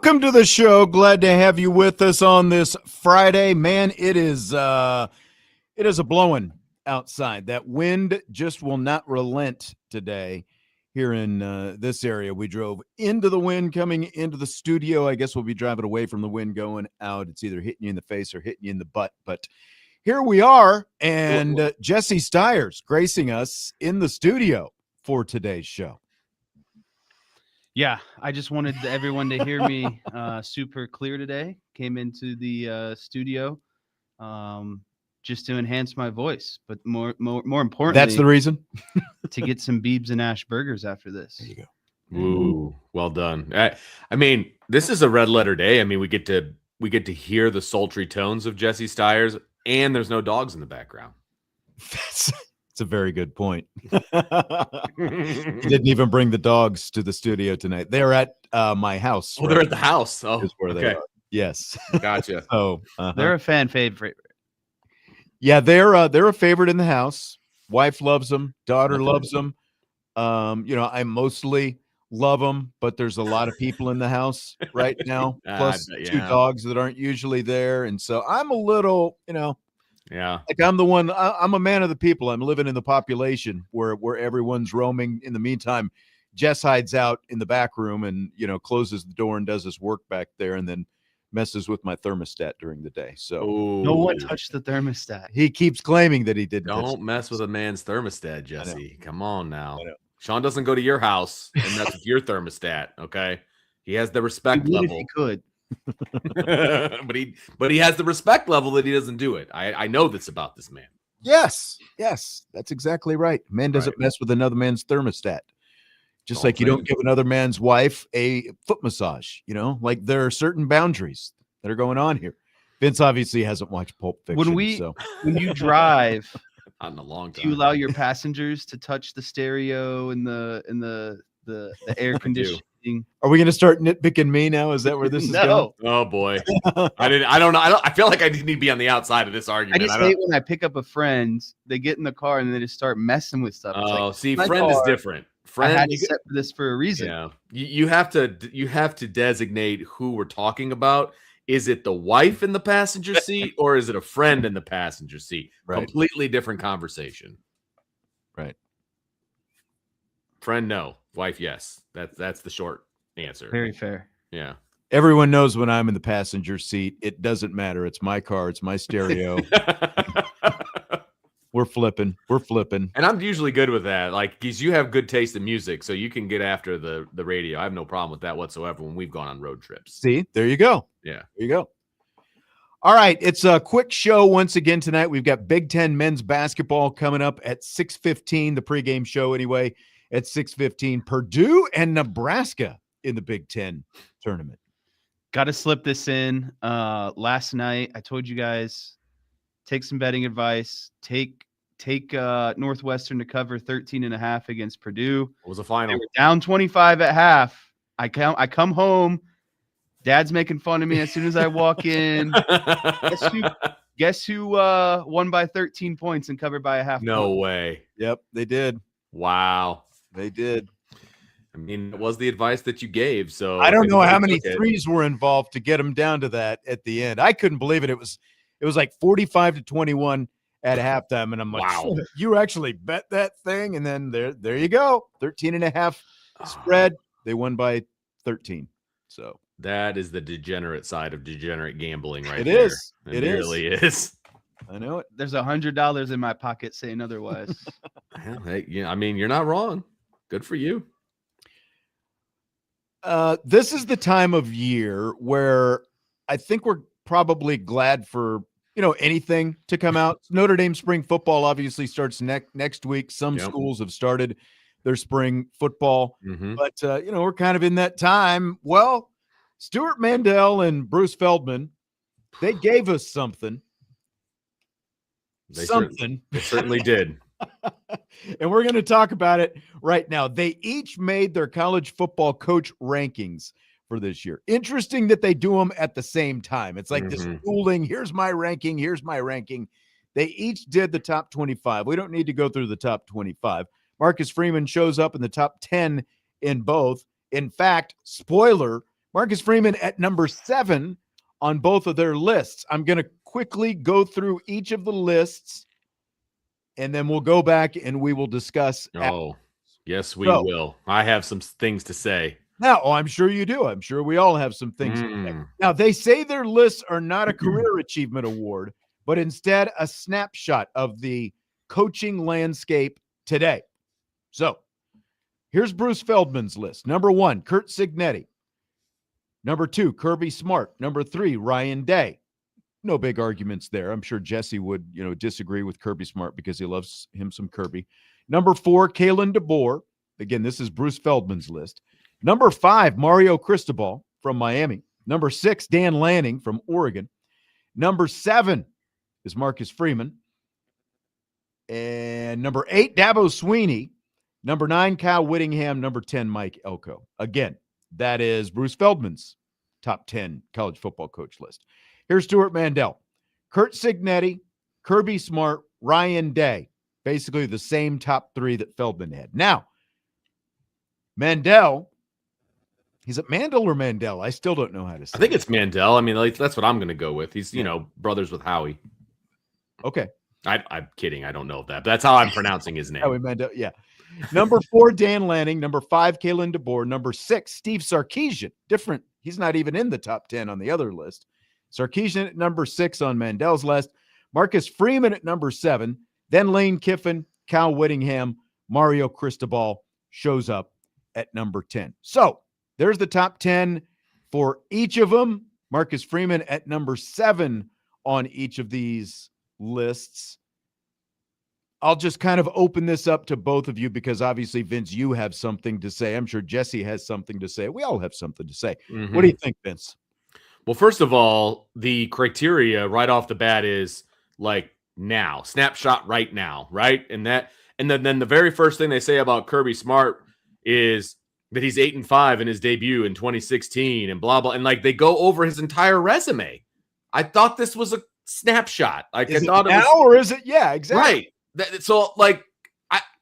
Welcome to the show. Glad to have you with us on this Friday. Man, it is a blowing outside. That wind just will not relent today here in this area. We drove into the wind coming into the studio. I guess we'll be driving away from the wind going out. It's either hitting you in the face or hitting you in the butt. But here we are, and Jesse Stires gracing us in the studio for today's show. Yeah, I just wanted everyone to hear me super clear today. Came into the studio just to enhance my voice, but more importantly, That's the reason. to get some Beebs and Ash burgers after this. There you go. Ooh, well done. I mean, this is a red letter day. I mean, we get to hear the sultry tones of Jesse Stires, and there's no dogs in the background. It's a very good point. He didn't even bring the dogs to the studio tonight. They're at my house. Oh, they're at the house. Oh, is where they are. Yes. Gotcha. So They're a fan favorite. Yeah, they're a favorite in the house. Wife loves them. Daughter loves them. I mostly love them, but there's a lot of people in the house right now, plus two dogs that aren't usually there, and so I'm a little, yeah, like I'm a man of the people. I'm living in the population where everyone's roaming. In the meantime, Jess hides out in the back room and, closes the door and does his work back there and then messes with my thermostat during the day. So no one touched the thermostat. He keeps claiming that he didn't. Don't mess with a man's thermostat, Jesse. Come on now. Sean doesn't go to your house and mess with your thermostat, okay? He has the respect level. If he could. but he has the respect level that he doesn't do it. I know this about this man. Yes, that's exactly right. Man doesn't mess with another man's thermostat. Just like you don't give another man's wife a foot massage, like there are certain boundaries that are going on here. Vince obviously hasn't watched Pulp Fiction. When you drive, not in a long time, do you allow your passengers to touch the stereo and the air conditioning? Are we going to start nitpicking me now? Is that where this is going? Oh boy, I don't know. I feel like I need to be on the outside of this argument. I just hate when I pick up a friend, they get in the car and they just start messing with stuff. Friend is different. Friend, I had to set for this for a reason. Yeah, you have to designate who we're talking about. Is it the wife in the passenger seat or is it a friend in the passenger seat? Right. Completely different conversation. Right. Friend, no. Wife, yes. That's the short answer. Very fair. Yeah. Everyone knows when I'm in the passenger seat, it doesn't matter. It's my car. It's my stereo. We're flipping. And I'm usually good with that. Like, because you have good taste in music, so you can get after the radio. I have no problem with that whatsoever when we've gone on road trips. See, there you go. Yeah. There you go. All right. It's a quick show once again tonight. We've got Big Ten men's basketball coming up at 6:15, the pregame show anyway, at 6:15. Purdue and Nebraska in the Big Ten tournament. Got to slip this in. Last night, I told you guys, take some betting advice. Take Northwestern to cover 13.5 against Purdue. What was the final? They were down 25 at half. I come home. Dad's making fun of me as soon as I walk in. Guess who won by 13 points and covered by a half? No way. Yep, they did. Wow. They did. I mean, it was the advice that you gave. So I don't know how many threes were involved to get them down to that at the end. I couldn't believe it. It was like 45-21 at halftime, and I'm like, wow, you actually bet that thing? And then there you go, 13.5 spread. They won by 13. So that is the degenerate side of degenerate gambling, right? It is. It really is. I know it. There's $100 in my pocket saying otherwise. Hey, I mean, you're not wrong. Good for you. This is the time of year where I think we're probably glad for anything to come out. Notre Dame spring football obviously starts next week. Some schools have started their spring football, but we're kind of in that time. Well, Stewart Mandel and Bruce Feldman, they gave us something. They certainly did. And we're going to talk about it right now. They each made their college football coach rankings for this year. Interesting that they do them at the same time. It's like this ruling. Here's my ranking. Here's my ranking. They each did the top 25. We don't need to go through the top 25. Marcus Freeman shows up in the top 10 in both. In fact, spoiler, Marcus Freeman at number 7 on both of their lists. I'm going to quickly go through each of the lists, and then we'll go back and we will discuss. Oh, yes, we will. I have some things to say. Now, I'm sure you do. I'm sure we all have some things to say. Now, they say their lists are not a career achievement award, but instead a snapshot of the coaching landscape today. So here's Bruce Feldman's list. Number 1, Curt Cignetti. Number 2, Kirby Smart. Number 3, Ryan Day. No big arguments there. I'm sure Jesse would, disagree with Kirby Smart because he loves him some Kirby. Number 4, Kalen DeBoer. Again, this is Bruce Feldman's list. Number 5, Mario Cristobal from Miami. Number 6, Dan Lanning from Oregon. Number 7 is Marcus Freeman. And number 8, Dabo Sweeney. Number 9, Kyle Whittingham. Number 10, Mike Elko. Again, that is Bruce Feldman's top 10 college football coach list. Here's Stewart Mandel. Curt Cignetti, Kirby Smart, Ryan Day. Basically the same top 3 that Feldman had. Now, Mandel, is it Mandel or Mandel? I still don't know how to say it. I think it's Mandel. I mean, that's what I'm going to go with. He's, brothers with Howie. Okay. I'm kidding. I don't know that. But that's how I'm pronouncing his name. Howie Mandel, yeah. Number 4, Dan Lanning. Number 5, Kalen DeBoer. Number 6, Steve Sarkisian. Different. He's not even in the top 10 on the other list. Sarkisian at number 6 on Mandel's list. Marcus Freeman at number 7. Then Lane Kiffin, Kyle Whittingham, Mario Cristobal shows up at number 10. So there's the top 10 for each of them. Marcus Freeman at number 7 on each of these lists. I'll just kind of open this up to both of you because obviously, Vince, you have something to say. I'm sure Jesse has something to say. We all have something to say. Mm-hmm. What do you think, Vince? Well, first of all, the criteria right off the bat is like now, snapshot right now, right? And then the very first thing they say about Kirby Smart is that he's 8-5 in his debut in 2016 and blah, blah. And like they go over his entire resume. I thought this was a snapshot. Like is I thought it now, or is it? Yeah, exactly. Right. So like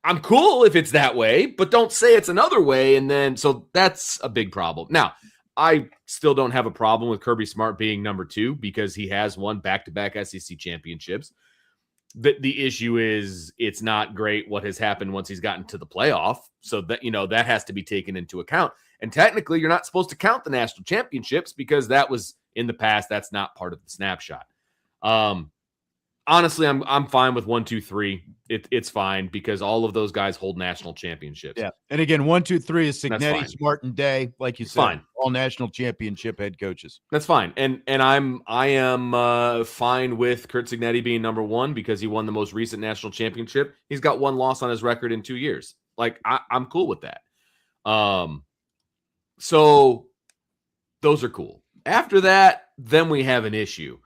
I'm cool if it's that way, but don't say it's another way. And then so that's a big problem. Now, I still don't have a problem with Kirby Smart being number 2 because he has won back-to-back SEC championships. The issue is it's not great what has happened once he's gotten to the playoff. So that, that has to be taken into account. And technically you're not supposed to count the national championships because that was in the past. That's not part of the snapshot. Honestly, I'm fine with 1, 2, 3. It's fine because all of those guys hold national championships. Yeah, and again, 1, 2, 3 is Cignetti, Smart, and Day, like you said. Fine. All national championship head coaches. That's fine, and I am fine with Curt Cignetti being number 1 because he won the most recent national championship. He's got 1 loss on his record in 2 years. Like I'm cool with that. So those are cool. After that, then we have an issue.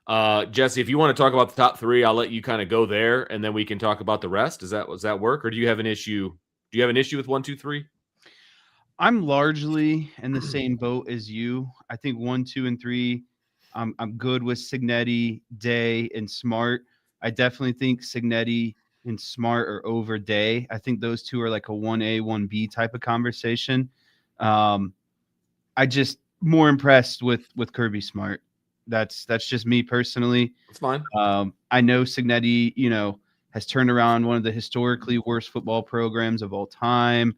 Jesse, if you want to talk about the top 3, I'll let you kind of go there, and then we can talk about the rest. Does that work, or do you have an issue? Do you have an issue with 1, 2, 3? I'm largely in the same boat as you. I think 1, 2, and 3. I'm good with Cignetti, Day, and Smart. I definitely think Cignetti and Smart are over Day. I think those two are like a 1A, 1B type of conversation. I just more impressed with Kirby Smart. That's just me personally. It's fine. I know Cignetti, has turned around one of the historically worst football programs of all time,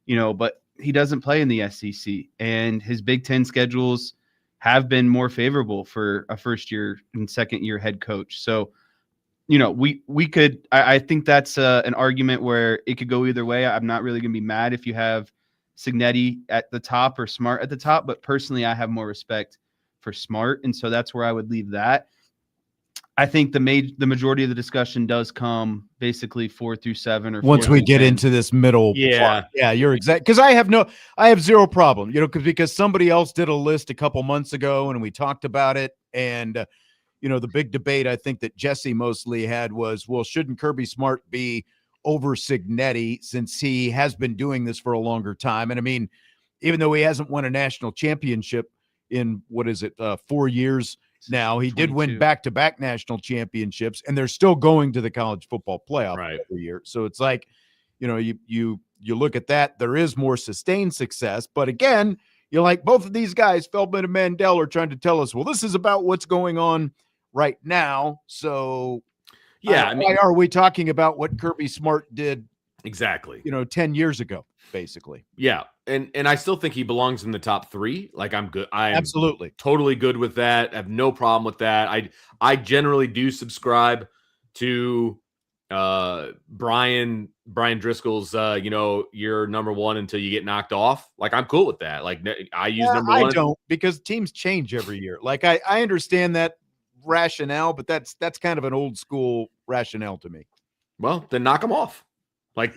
but he doesn't play in the SEC, and his Big Ten schedules have been more favorable for a first year and second year head coach. So, we could, I think that's an argument where it could go either way. I'm not really going to be mad if you have Cignetti at the top or Smart at the top, but personally, I have more respect for Smart, and so that's where I would leave that. I think the majority of the discussion does come basically 4 through 7 or once we get into this middle part. Yeah, you're exact, because I have zero problem, because somebody else did a list a couple months ago and we talked about it, and the big debate I think that Jesse mostly had was, well, shouldn't Kirby Smart be over Cignetti since he has been doing this for a longer time? And I mean, even though he hasn't won a national championship in 4 years now, he 22. Did win back-to-back national championships, and they're still going to the college football playoff every year. So it's like, you look at that, there is more sustained success, but again, You're like, both of these guys, Feldman and Mandel, are trying to tell us, well, this is about what's going on right now. So Yeah, why are we talking about what Kirby Smart did exactly. 10 years ago, basically? Yeah, and I still think he belongs in the top 3. Like, I'm good. I am Absolutely totally good with that. I have no problem with that. I generally do subscribe to Brian Driscoll's you're number 1 until you get knocked off. Like, I'm cool with that. Like, I use number 1. I don't, because teams change every year. Like, I understand that rationale, but that's kind of an old school rationale to me. Well, then knock them off. Like,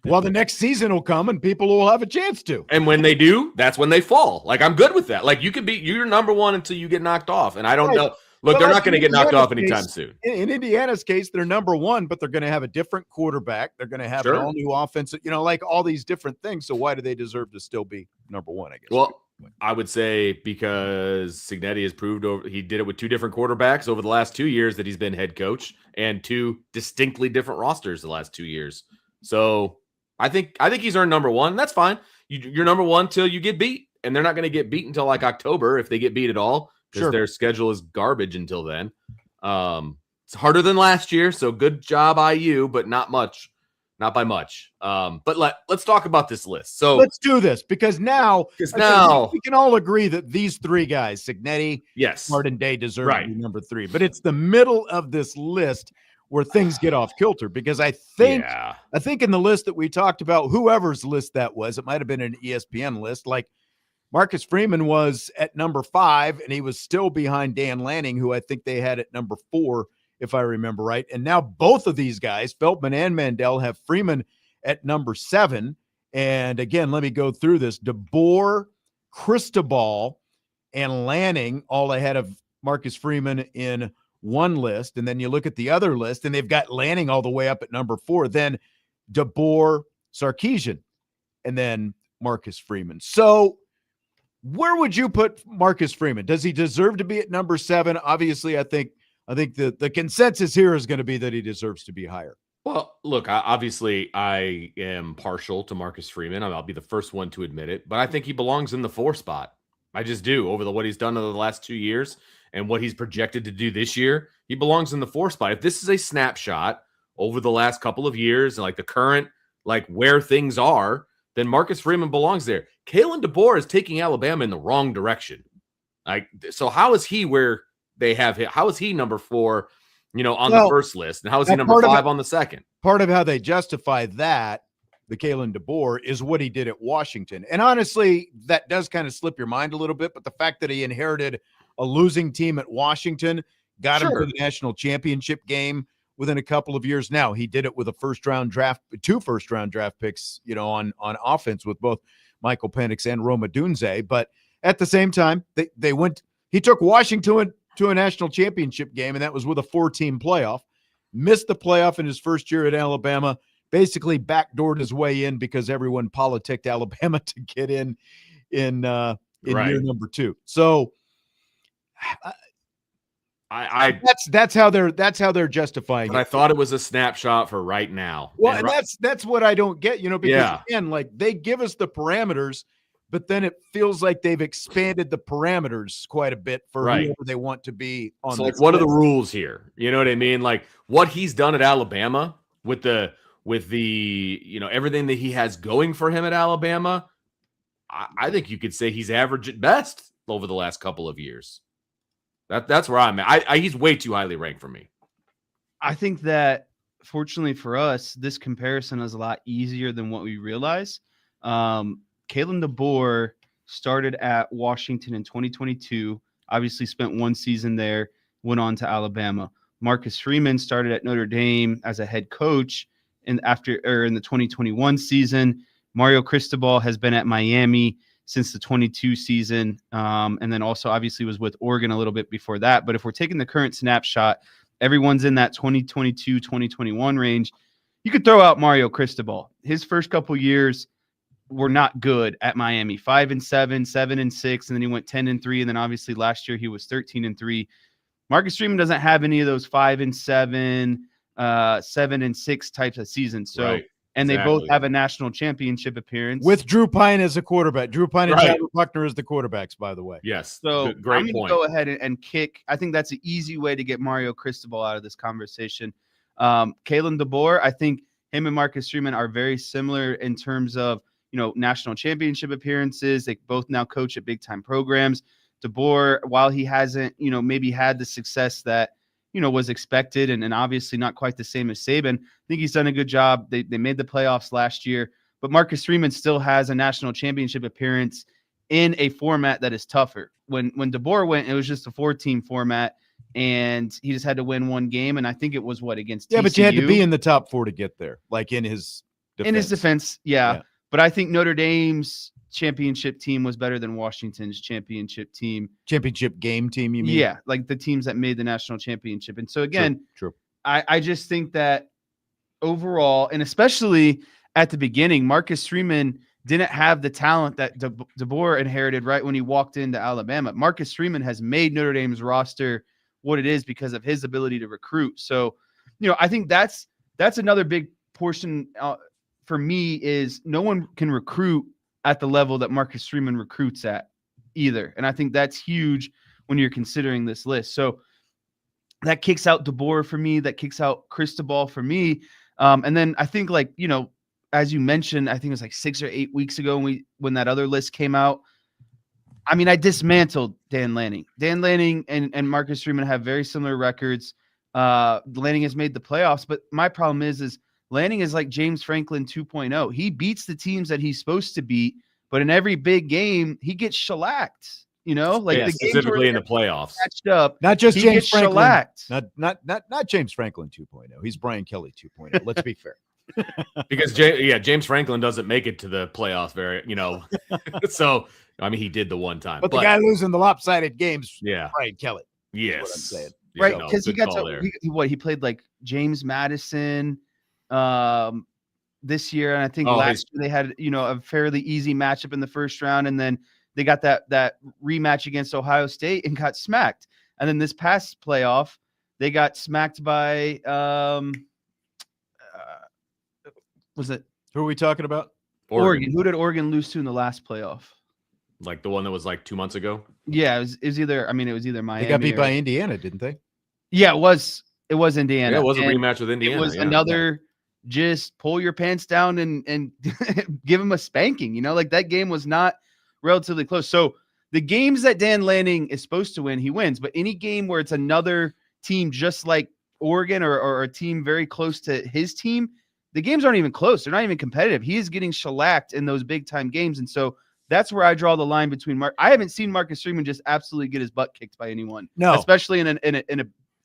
well, the next season will come and people will have a chance to. And when they do, that's when they fall. Like, I'm good with that. Like, you could be you're number 1 until you get knocked off. And I don't know. Look, they're not going to get knocked off anytime soon. In Indiana's case, they're number 1, but they're going to have a different quarterback. They're going to have an all-new offense, like all these different things. So why do they deserve to still be number 1, I guess? Well, I would say because Cignetti has proved he did it with 2 different quarterbacks over the last 2 years that he's been head coach, and 2 distinctly different rosters the last 2 years. So I think he's earned number 1. That's fine. You're number 1 till you get beat, and they're not going to get beat until like October if they get beat at all. Because their schedule is garbage until then. It's harder than last year, so good job, IU, but not much, not by much. But let's talk about this list. So let's do this because now we can all agree that these 3 guys, Cignetti, Smart, and Day, deserve to be number 3. But it's the middle of this list where things get off kilter, because I think in the list that we talked about, whoever's list that was, it might have been an ESPN list, like Marcus Freeman was at number 5, and he was still behind Dan Lanning, who I think they had at number 4, if I remember right. And now both of these guys, Feldman and Mandel, have Freeman at number 7. And again, let me go through this. DeBoer, Cristobal, and Lanning all ahead of Marcus Freeman in one list. And then you look at the other list, and they've got Lanning all the way up at number 4. Then DeBoer, Sarkisian, and then Marcus Freeman. So where would you put Marcus Freeman? Does he deserve to be at number 7? Obviously, I think the consensus here is going to be that he deserves to be higher. Well, look, I am partial to Marcus Freeman. I'll be the first one to admit it, but I think he belongs in the 4 spot. I just do. Over what he's done over the last 2 years and what he's projected to do this year, he belongs in the 4 spot. If this is a snapshot over the last couple of years and like the current, like where things are, then Marcus Freeman belongs there. Kalen DeBoer is taking Alabama in the wrong direction. Like, so how is he where they have him? How is he number 4, on the first list? And how is he number 5 on the second? Part of how they justify that, the Kalen DeBoer, is what he did at Washington. And honestly, that does kind of slip your mind a little bit. But the fact that he inherited a losing team at Washington, got him to the national championship game within a couple of years. Now he did it with 2 first-round draft picks, on offense with both Michael Penix and Roma Dunze. But at the same time, he took Washington to a national championship game, and that was with a 4-team playoff. Missed the playoff in his first year at Alabama, basically backdoored his way in because everyone politicked Alabama to get in year number 2. So that's how they're justifying it. I thought it was a snapshot for right now. Well, and that's what I don't get, because again, like, they give us the parameters, but then it feels like they've expanded the parameters quite a bit for whoever they want to be on. So, like, what are the rules here? You know what I mean? Like, what he's done at Alabama with the everything that he has going for him at Alabama, I think you could say he's average at best over the last couple of years. That's where I'm at. He's way too highly ranked for me. I think that, fortunately for us, this comparison is a lot easier than what we realize. Kalen DeBoer started at Washington in 2022, obviously spent 1 season there, went on to Alabama. Marcus Freeman started at Notre Dame as a head coach in the 2021 season. Mario Cristobal has been at Miami since the 22 season, and then also obviously was with Oregon a little bit before that. But if we're taking the current snapshot, everyone's in that 2022, 2021 range. You could throw out Mario Cristobal. His first couple years were not good at Miami. 5-7, 7-6, and then he went 10-3, and then obviously last year he was 13-3. Marcus Freeman doesn't have any of those 5-7, 7-6 types of seasons. So and they both Exactly. have a national championship appearance with Drew Pine as a quarterback. Drew Pine and Right. Tyler Buckner as the quarterbacks, by the way. Yes. So Great I'm going to point. go ahead and kick. I think that's an easy way to get Mario Cristobal out of this conversation. Kalen DeBoer, I think him and Marcus Freeman are very similar in terms of, national championship appearances. They both now coach at big time programs. DeBoer, while he hasn't, maybe had the success that, was expected and obviously not quite the same as Saban, I think he's done a good job. They made the playoffs last year, but Marcus Freeman still has a national championship appearance in a format that is tougher. When DeBoer went, it was just a 4-team format, and he just had to win one game. And I think it was against TCU. But you had to be in the top 4 to get there, like in his defense. Yeah. But I think Notre Dame's championship team was better than Washington's championship game team, you mean? Yeah, like the teams that made the national championship. And so again, True. I just think that overall, and especially at the beginning, Marcus Freeman didn't have the talent that DeBoer inherited right when he walked into Alabama. Marcus Freeman has made Notre Dame's roster what it is because of his ability to recruit. So, I think that's another big portion for me is no one can recruit at the level that Marcus Freeman recruits at either. And I think that's huge when you're considering this list. So that kicks out DeBoer for me. That kicks out Cristobal for me. And then I think as you mentioned, I think it was like 6 or 8 weeks ago when that other list came out. I mean, I dismantled Dan Lanning. Dan Lanning and Marcus Freeman have very similar records. Lanning has made the playoffs, but my problem is Lanning is like James Franklin 2.0. He beats the teams that he's supposed to beat, but in every big game, he gets shellacked. The specifically in the playoffs. Matched up, not just James Franklin. Shellacked. Not James Franklin 2.0. He's Brian Kelly 2.0. Let's be fair. Because James Franklin doesn't make it to the playoffs so I mean he did the one time. But the guy losing the lopsided games, yeah, Brian Kelly. Yes. What I'm saying. Right, because he got he played like James Madison this year, and I think last year they had a fairly easy matchup in the first round, and then they got that rematch against Ohio State and got smacked. And then this past playoff, they got smacked by was it who are we talking about? Oregon. Who did Oregon lose to in the last playoff? Like the one that was like 2 months ago? Yeah, it was either Miami. They got beat by Indiana, didn't they? Yeah, it was Indiana. Yeah, it was a rematch with Indiana. It was another just pull your pants down and give him a spanking. That game was not relatively close. So the games that Dan Lanning is supposed to win, he wins. But any game where it's another team just like Oregon or a team very close to his team, the games aren't even close. They're not even competitive. He is getting shellacked in those big time games. And so that's where I draw the line between I haven't seen Marcus Freeman just absolutely get his butt kicked by anyone. No, especially in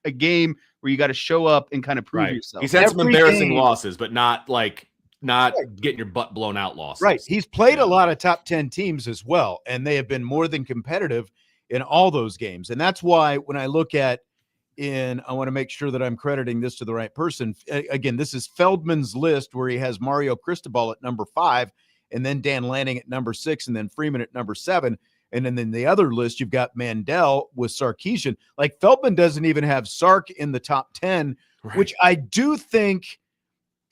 a game where you got to show up and kind of prove yourself. He's had some embarrassing losses, but not getting your butt blown out losses. Right. He's played a lot of top 10 teams as well, and they have been more than competitive in all those games. And that's why when I look at I want to make sure that I'm crediting this to the right person. Again, this is Feldman's list where he has Mario Cristobal at number 5, and then Dan Lanning at number 6, and then Freeman at number 7. And then in the other list, you've got Mandel with Sarkisian. Like Feldman doesn't even have Sark in the top 10, which I do think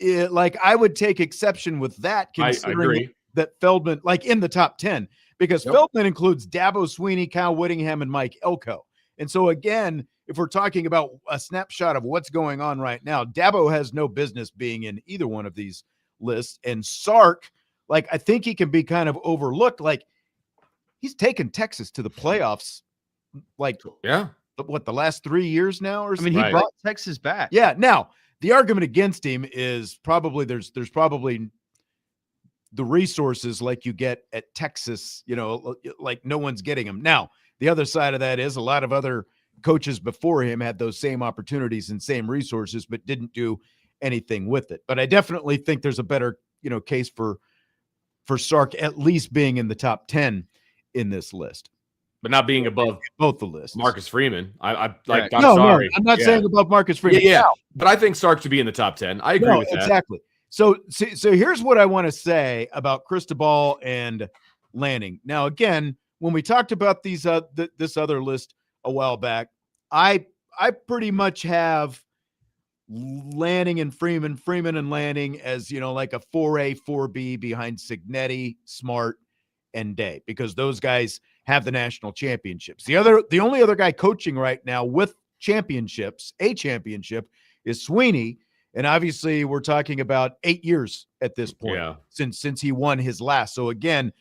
I would take exception with that, considering that Feldman, in the top 10, because Feldman includes Dabo Sweeney, Kyle Whittingham, and Mike Elko. And so again, if we're talking about a snapshot of what's going on right now, Dabo has no business being in either one of these lists. And Sark, I think he can be kind of overlooked. He's taken Texas to the playoffs, the last 3 years now or something? I mean, he brought Texas back. Yeah. Now, the argument against him is probably there's probably the resources like you get at Texas, like no one's getting them. Now, the other side of that is a lot of other coaches before him had those same opportunities and same resources, but didn't do anything with it. But I definitely think there's a better, case for Sark at least being in the top 10 in this list, but not being above both the lists. Marcus Freeman. I'm sorry. No, I'm not saying above Marcus Freeman. Yeah. But I think Sark should be in the top 10. I agree with that. Exactly. So here's what I want to say about Cristobal and Lanning. Now, again, when we talked about these this other list a while back, I pretty much have Lanning and Freeman and Lanning as, like a 4A, 4B behind Cignetti, Smart, and Day, because those guys have the national championships. The only other guy coaching right now with a championship, is Sweeney. And obviously we're talking about 8 years at this point since he won his last. So again,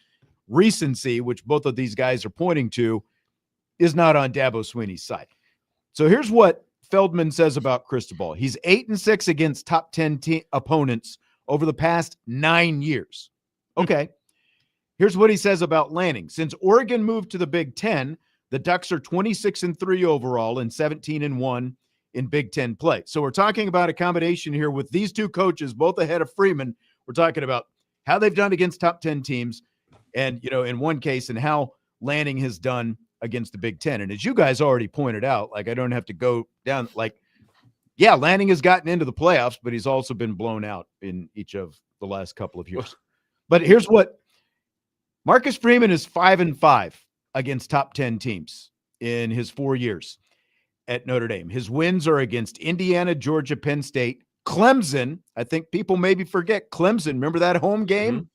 recency, which both of these guys are pointing to, is not on Dabo Sweeney's side. So here's what Feldman says about Cristobal. He's 8-6 against top 10 opponents over the past 9 years. Okay. Here's what he says about Lanning. Since Oregon moved to the Big Ten, the Ducks are 26-3 overall and 17-1 in Big Ten play. So we're talking about a combination here with these two coaches, both ahead of Freeman. We're talking about how they've done against top 10 teams and, in one case, and how Lanning has done against the Big Ten. And as you guys already pointed out, I don't have to go down, Lanning has gotten into the playoffs, but he's also been blown out in each of the last couple of years. But here's what Marcus Freeman is 5-5 against top 10 teams in his 4 years at Notre Dame. His wins are against Indiana, Georgia, Penn State, Clemson. I think people maybe forget Clemson. Remember that home game?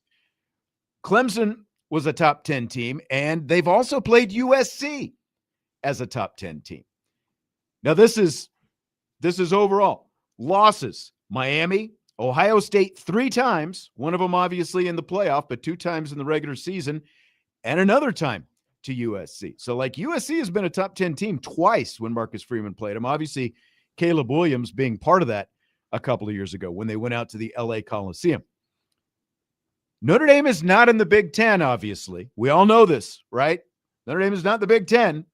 Mm-hmm. Clemson was a top 10 team, and they've also played USC as a top 10 team. Now, this is overall. Losses: Miami, Ohio State 3 times, one of them obviously in the playoff, but 2 times in the regular season, and another time to USC. So, USC has been a top 10 team twice when Marcus Freeman played them. Obviously, Caleb Williams being part of that a couple of years ago when they went out to the LA Coliseum. Notre Dame is not in the Big Ten, obviously. We all know this, right? Notre Dame is not the Big Ten.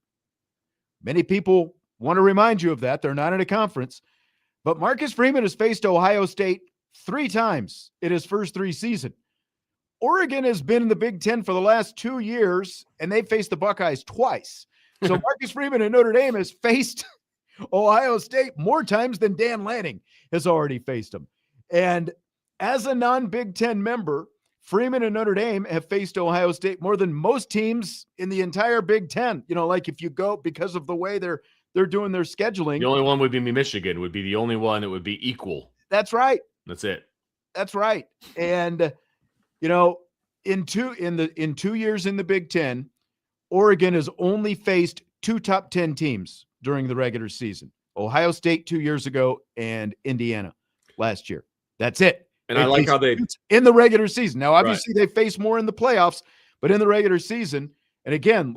Many people want to remind you of that. They're not in a conference. But Marcus Freeman has faced Ohio State 3 times in his first 3 seasons. Oregon has been in the Big Ten for the last 2 years, and they've faced the Buckeyes twice. So Marcus Freeman and Notre Dame has faced Ohio State more times than Dan Lanning has already faced them. And as a non-Big Ten member, Freeman and Notre Dame have faced Ohio State more than most teams in the entire Big Ten. If you go, because of the way they're doing their scheduling. The only one would be Michigan, would be the only one that would be equal. That's right. That's it. That's right. And in 2 years in the Big Ten, Oregon has only faced 2 top 10 teams during the regular season. Ohio State 2 years ago and Indiana last year. That's it. And I like how they in the regular season. Now, obviously, they face more in the playoffs, but in the regular season, and again,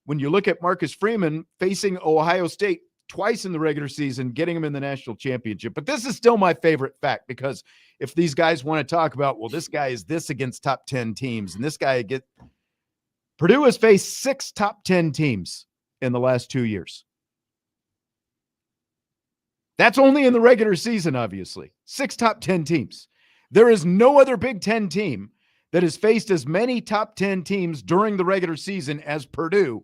when you look at Marcus Freeman facing Ohio State twice in the regular season, getting him in the national championship. But this is still my favorite fact, because if these guys want to talk about, well, this guy is this against top 10 teams, and this guy Purdue has faced 6 top 10 teams in the last 2 years. That's only in the regular season, obviously. 6 top 10 teams. There is no other Big Ten team that has faced as many top 10 teams during the regular season as Purdue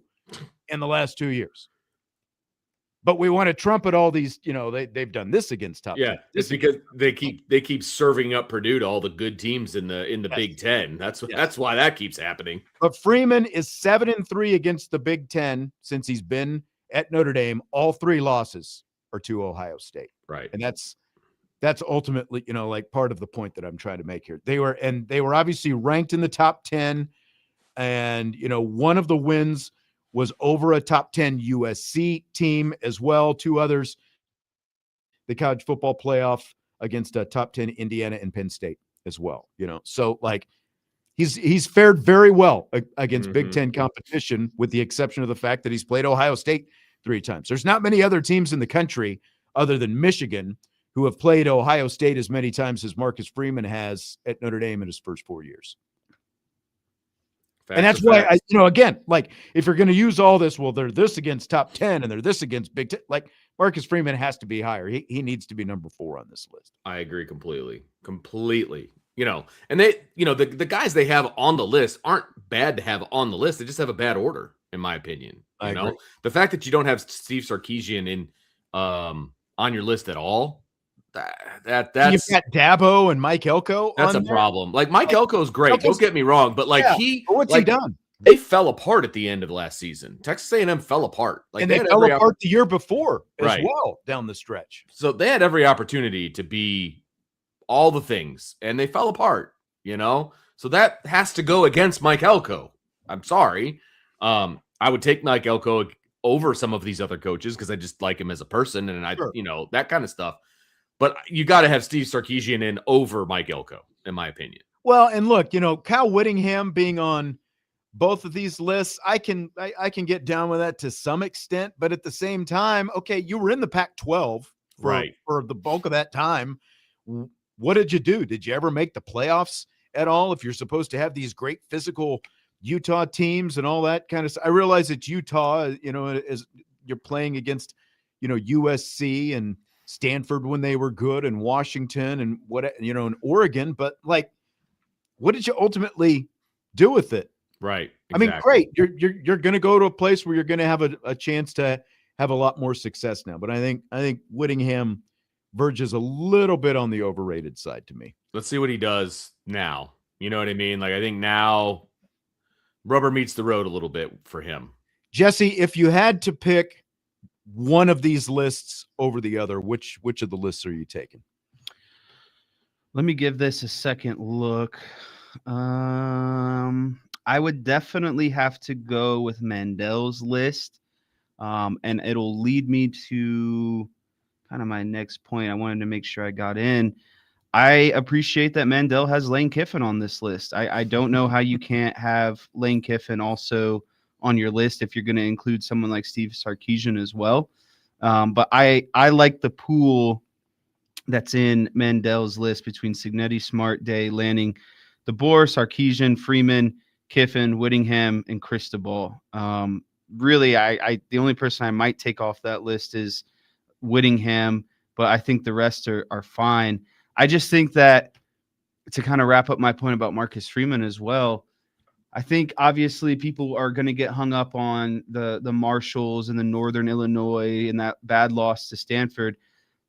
in the last 2 years. But we want to trumpet all these, they've done this against top 10. Yeah, it's because they keep serving up Purdue to all the good teams in the Big Ten. That's why that keeps happening. But Freeman is 7-3 against the Big Ten since he's been at Notre Dame. All 3 losses are to Ohio State. Right. And that's ultimately, part of the point that I'm trying to make here. They were obviously ranked in the top 10, and one of the wins was over a top 10 USC team as well. 2 others, the college football playoff against a top 10 Indiana and Penn State as well. So he's fared very well against Big Ten competition, with the exception of the fact that he's played Ohio State 3 times. There's not many other teams in the country other than Michigan who have played Ohio State as many times as Marcus Freeman has at Notre Dame in his first 4 years. And that's why, again, if you're going to use all this, well, they're this against top 10 and they're this against Big Ten, Marcus Freeman has to be higher. He needs to be number 4 on this list. I agree completely. And they, the guys they have on the list aren't bad to have on the list. They just have a bad order, in my opinion. Agree. The fact that you don't have Steve Sarkisian in on your list at all, that's you've got Dabo and Mike Elko. That's a problem. Mike Elko's great. Don't get me wrong, but what's he done? They fell apart at the end of the last season. Texas A&M fell apart. And they fell apart the year before as Right. well down the stretch. So they had every opportunity to be all the things, and they fell apart, So that has to go against Mike Elko. I'm sorry. I would take Mike Elko over some of these other coaches because I just like him as a person and that kind of stuff. But you got to have Steve Sarkisian in over Mike Elko, in my opinion. Well, and look, Kyle Whittingham being on both of these lists, I can get down with that to some extent, but at the same time, okay, you were in the Pac-12 for the bulk of that time. What did you do? Did you ever make the playoffs at all? If you're supposed to have these great physical Utah teams and all that kind of stuff. I realize it's Utah, as you're playing against, USC and Stanford when they were good, and Washington and and Oregon, but like, what did you ultimately do with it? Right. Exactly. I mean, great. You're going to go to a place where you're going to have a chance to have a lot more success now. But I think Whittingham verges a little bit on the overrated side to me. Let's see what he does now. You know what I mean? Like, I think now rubber meets the road a little bit for him. Jesse, if you had to pick one of these lists over the other, which of the lists are you taking? Let me give this a second look. I would definitely have to go with Mandel's list. And it'll lead me to kind of my next point. I wanted to make sure I got in. I appreciate that Mandel has Lane Kiffin on this list. I don't know how you can't have Lane Kiffin also on your list if you're going to include someone like Steve Sarkisian as well. But I like the pool that's in Mandel's list between Cignetti, Smart, Day, Lanning, DeBoer, Sarkisian, Freeman, Kiffin, Whittingham, and Cristobal. Really, I the only person I might take off that list is Whittingham, but I think the rest are fine. I just think that, to kind of wrap up my point about Marcus Freeman as well, I think obviously people are going to get hung up on the Marshalls and the Northern Illinois and that bad loss to Stanford.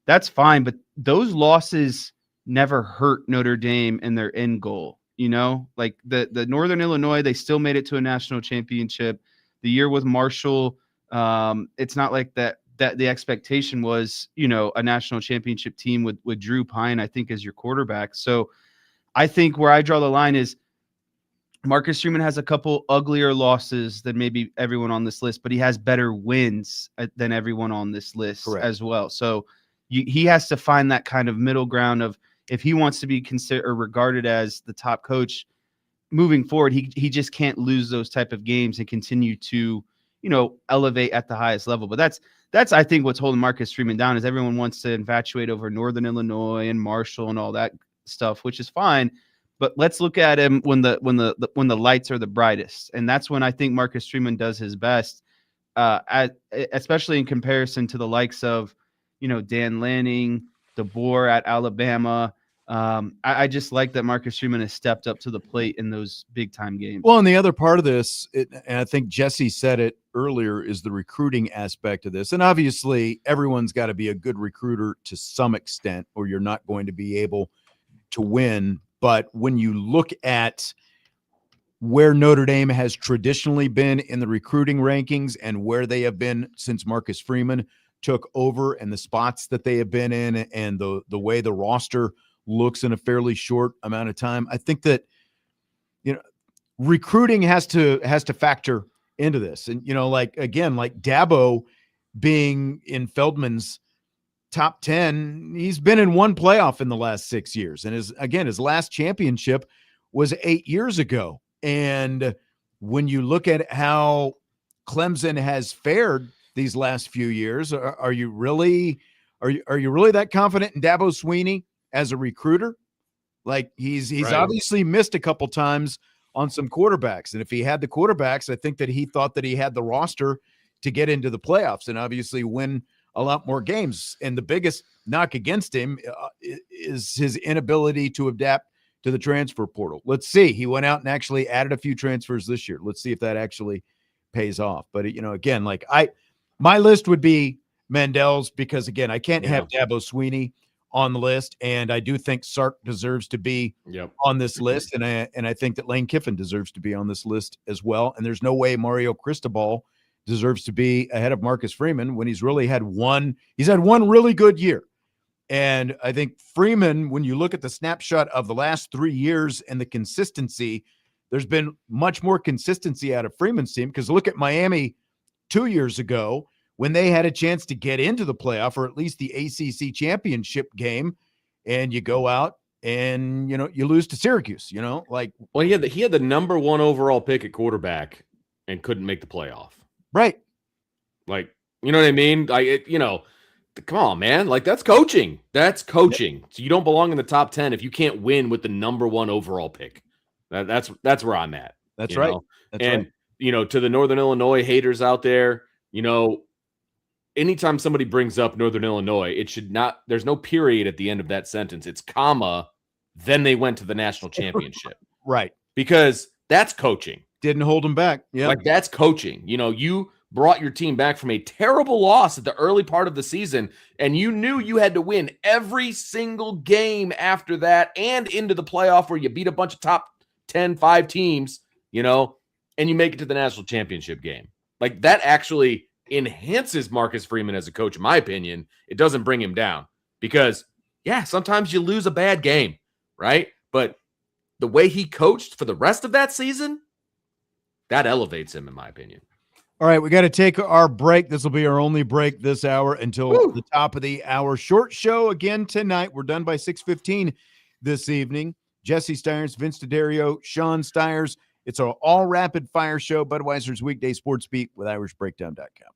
That's fine, but those losses never hurt Notre Dame and their end goal. Like the Northern Illinois, they still made it to a national championship. The year with Marshall, it's not like that the expectation was, a national championship team with Drew Pine, I think, as your quarterback. So I think where I draw the line is Marcus Freeman has a couple uglier losses than maybe everyone on this list, but he has better wins than everyone on this list as well. So he has to find that kind of middle ground of, if he wants to be considered or regarded as the top coach moving forward, he just can't lose those type of games and continue to, elevate at the highest level. But that's I think what's holding Marcus Freeman down, is everyone wants to infatuate over Northern Illinois and Marshall and all that stuff, which is fine. But let's look at him when the lights are the brightest, and that's when I think Marcus Freeman does his best, especially in comparison to the likes of, Dan Lanning, DeBoer at Alabama. I just like that Marcus Freeman has stepped up to the plate in those big time games. Well, and the other part of this, and I think Jesse said it earlier, is the recruiting aspect of this. And obviously everyone's got to be a good recruiter to some extent, or you're not going to be able to win. But when you look at where Notre Dame has traditionally been in the recruiting rankings and where they have been since Marcus Freeman took over, and the spots that they have been in, and the way the roster looks in a fairly short amount of time, I think that, recruiting has to factor into this. And, like Dabo being in Feldman's top 10, he's been in one playoff in the last 6 years. And his last championship was 8 years ago. And when you look at how Clemson has fared these last few years, are you really that confident in Dabo Swinney as a recruiter? Like, he's Right. obviously missed a couple times on some quarterbacks. And if he had the quarterbacks, I think that he thought that he had the roster to get into the playoffs and obviously win a lot more games. And the biggest knock against him is his inability to adapt to the transfer portal. Let's see. He went out and actually added a few transfers this year. Let's see if that actually pays off. But, again, my list would be Mandel's, because, again, I can't have Dabo Swinney on the list, and I do think Sark deserves to be on this list, and I think that Lane Kiffin deserves to be on this list as well. And there's no way Mario Cristobal deserves to be ahead of Marcus Freeman when he's had one really good year. And I think Freeman, when you look at the snapshot of the last 3 years and the consistency, there's been much more consistency out of Freeman's team, because look at Miami 2 years ago when they had a chance to get into the playoff or at least the ACC championship game, and you go out and, you lose to Syracuse, Well, he had the number 1 overall pick at quarterback and couldn't make the playoff. Right. Like, you know what I mean? Like, come on, man. Like, that's coaching. That's coaching. Yep. So you don't belong in the top 10 if you can't win with the number 1 overall pick. That's where I'm at. That's right. That's right. To the Northern Illinois haters out there, anytime somebody brings up Northern Illinois, it should not, there's no period at the end of that sentence. It's comma, then they went to the national championship. Right. Because that's coaching. Didn't hold them back. Yeah. Like, that's coaching. You brought your team back from a terrible loss at the early part of the season, and you knew you had to win every single game after that and into the playoff where you beat a bunch of top 5 teams, and you make it to the national championship game. Like, that actually enhances Marcus Freeman as a coach, in my opinion. It doesn't bring him down, because, sometimes you lose a bad game, right? But the way he coached for the rest of that season, that elevates him, in my opinion. All right, we got to take our break. This will be our only break this hour until the top of the hour. Short show again tonight. We're done by 6:15 this evening. Jesse Stires, Vince DeDario, Sean Stires. It's an all rapid fire show. Budweiser's Weekday Sports Beat with IrishBreakdown.com.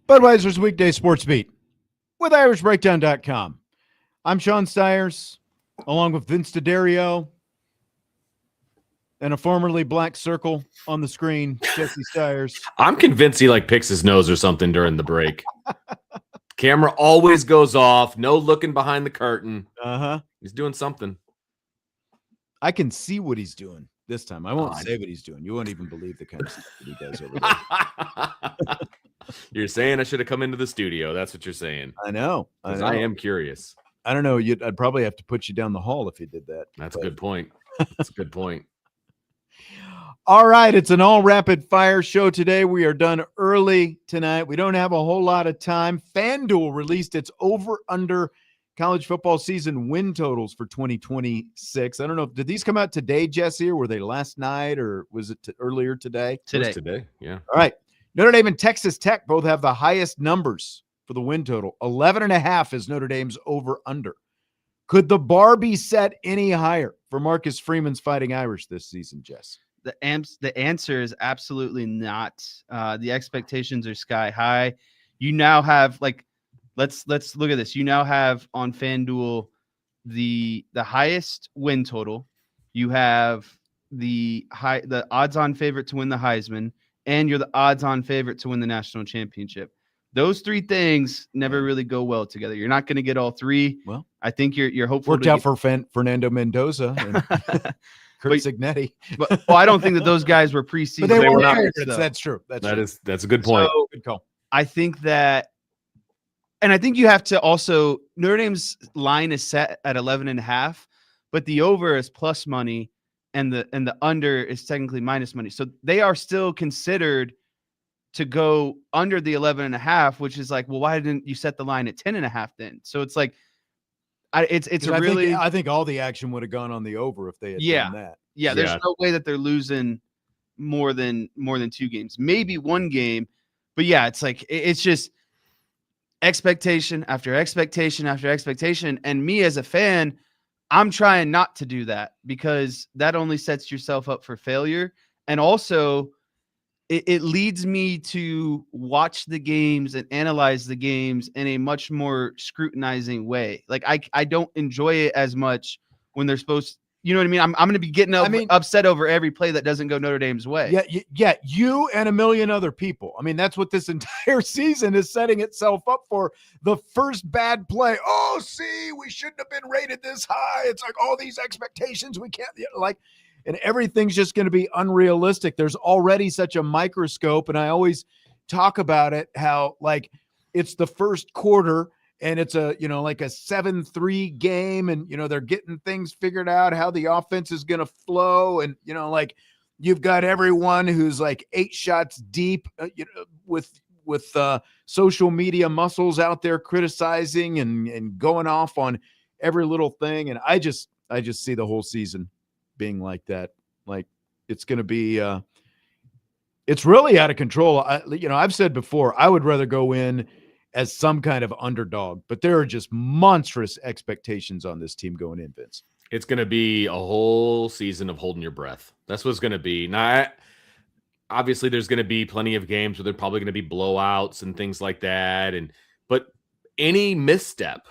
Budweiser's Weekday Sports Beat with IrishBreakdown.com. I'm Sean Stires, along with Vince DeDario and a formerly black circle on the screen, Jesse Stires. I'm convinced he picks his nose or something during the break. Camera always goes off. No looking behind the curtain. He's doing something. I can see what he's doing this time. I won't say what he's doing. You won't even believe the kind of stuff that he does over there. You're saying I should have come into the studio. That's what you're saying. I know. I am curious. I don't know. I'd probably have to put you down the hall if you did that. That's a good point. That's a good point. All right. It's an all rapid fire show today. We are done early tonight. We don't have a whole lot of time. FanDuel released its over-under college football season win totals for 2026. I don't know. Did these come out today, Jesse, or were they last night, or was it earlier today? Today. Yeah. All right. Notre Dame and Texas Tech both have the highest numbers for the win total. 11.5 is Notre Dame's over-under. Could the bar be set any higher for Marcus Freeman's Fighting Irish this season, Jess? The answer is absolutely not. The expectations are sky high. You now have let's look at this. You now have on FanDuel the highest win total. You have the odds-on favorite to win the Heisman, and you're the odds-on favorite to win the national championship. Those three things never really go well together. You're not going to get all three. Well, I think you're hopeful. Worked out for Fernando Mendoza and Kurt Signetti. But I don't think that those guys were preseason. But they were not. So. That's true. That's a good point. So, good call. I think that, and I think you have to also, Notre Dame's line is set at 11.5, but the over is plus money and the under is technically minus money. So they are still considered to go under the 11.5, which is well, why didn't you set the line at 10.5 then? So it's I think all the action would have gone on the over if they had done that. Yeah, there's no way that they're losing more than 2 games, maybe 1 game. But yeah, it's just expectation after expectation after expectation. And me as a fan, I'm trying not to do that because that only sets yourself up for failure. And also it leads me to watch the games and analyze the games in a much more scrutinizing way. I don't enjoy it as much when they're supposed to, you know what I mean? I'm going to be getting upset over every play that doesn't go Notre Dame's way. Yeah, you and a million other people. I mean, that's what this entire season is setting itself up for. The first bad play. Oh, see, we shouldn't have been rated this high. It's all these expectations we can't and everything's just going to be unrealistic. There's already such a microscope, and I always talk about it, how it's the first quarter and it's a 7-3 game, and they're getting things figured out, how the offense is going to flow, and you've got everyone who's 8 shots deep, with social media muscles out there criticizing and going off on every little thing, and I just see the whole season being like that. It's going to be it's really out of control. I've said before, I would rather go in as some kind of underdog, but there are just monstrous expectations on this team going in, Vince. It's going to be a whole season of holding your breath. That's what it's going to be. Now, obviously there's going to be plenty of games where they're probably going to be blowouts and things like that. But any misstep,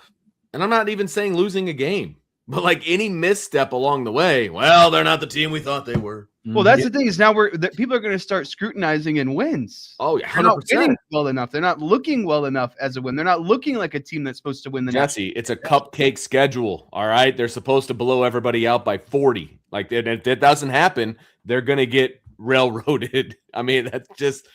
and I'm not even saying losing a game, but any misstep along the way, well, they're not the team we thought they were. Well, that's the thing is now people are going to start scrutinizing in wins. Oh, yeah, 100%. They're not winning well enough. They're not looking well enough as a win. They're not looking like a team that's supposed to win the Jesse, it's a cupcake schedule, all right? They're supposed to blow everybody out by 40. If that doesn't happen, they're going to get railroaded. I mean, that's just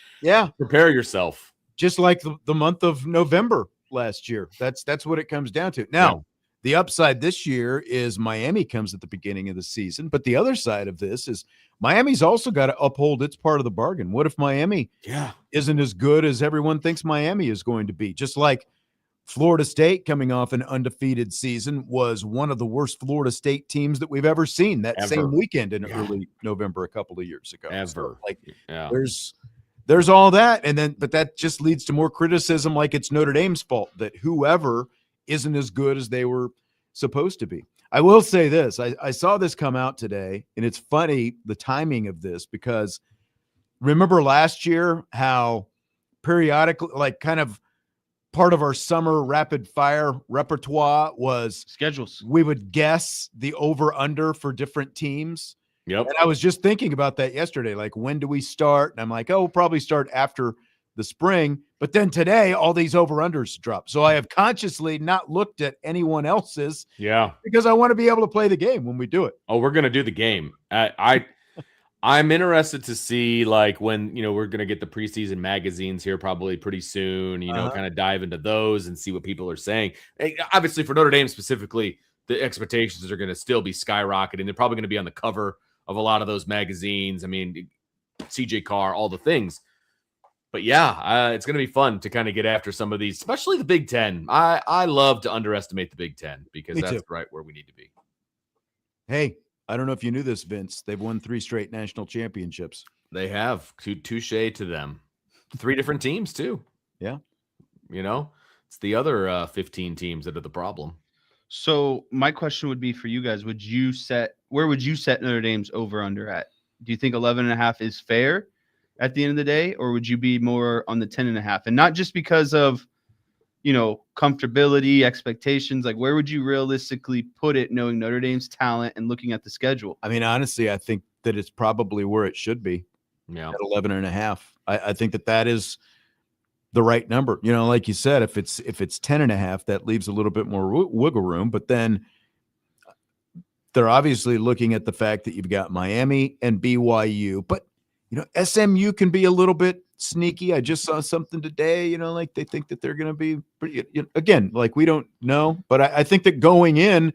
prepare yourself. Just like the month of November last year. That's what it comes down to. Now, the upside this year is Miami comes at the beginning of the season, but the other side of this is Miami's also got to uphold its part of the bargain. What if Miami isn't as good as everyone thinks Miami is going to be? Just like Florida State, coming off an undefeated season, was one of the worst Florida State teams that we've ever seen same weekend in early November a couple of years ago. So, there's all that, but that just leads to more criticism, like it's Notre Dame's fault that whoever isn't as good as they were supposed to be. I will say this. I saw this come out today, and it's funny, the timing of this, because remember last year how periodically, like kind of part of our summer rapid fire repertoire was Schedules. we would guess the over under for different teams. Yep. And I was just thinking about that yesterday. Like, when do we start? And I'm like, oh, we'll probably start after the spring. But then today, all these over unders drop. So I have consciously not looked at anyone else's. Yeah. Because I want to be able to play the game when we do it. Oh, we're gonna do the game. I'm interested to see, like, when we're gonna get the preseason magazines here probably pretty soon. Kind of dive into those and see what people are saying. Obviously, for Notre Dame specifically, the expectations are going to still be skyrocketing. They're probably going to be on the cover of a lot of those magazines. I mean, CJ Carr, all the things. But yeah, it's going to be fun to kind of get after some of these, especially the Big Ten. I love to underestimate the Big Ten because that's right where we need to be. Hey, I don't know if you knew this, Vince. They've won 3 straight national championships. They have. Touche to them. 3 different teams, too. Yeah. It's the other 15 teams that are the problem. So my question would be for you guys, where would you set Notre Dame's over under at? Do you think 11.5 is fair at the end of the day, or would you be more on the 10.5? And not just because of, comfortability, expectations, like where would you realistically put it knowing Notre Dame's talent and looking at the schedule? I mean, honestly, I think that it's probably where it should be. Yeah. At 11.5. I think that is the right number. Like you said, if it's 10.5, that leaves a little bit more wiggle room. But then they're obviously looking at the fact that you've got Miami and BYU. But SMU can be a little bit sneaky. I just saw something today. Like they think that they're going to be pretty. Again, like we don't know, but I think that going in,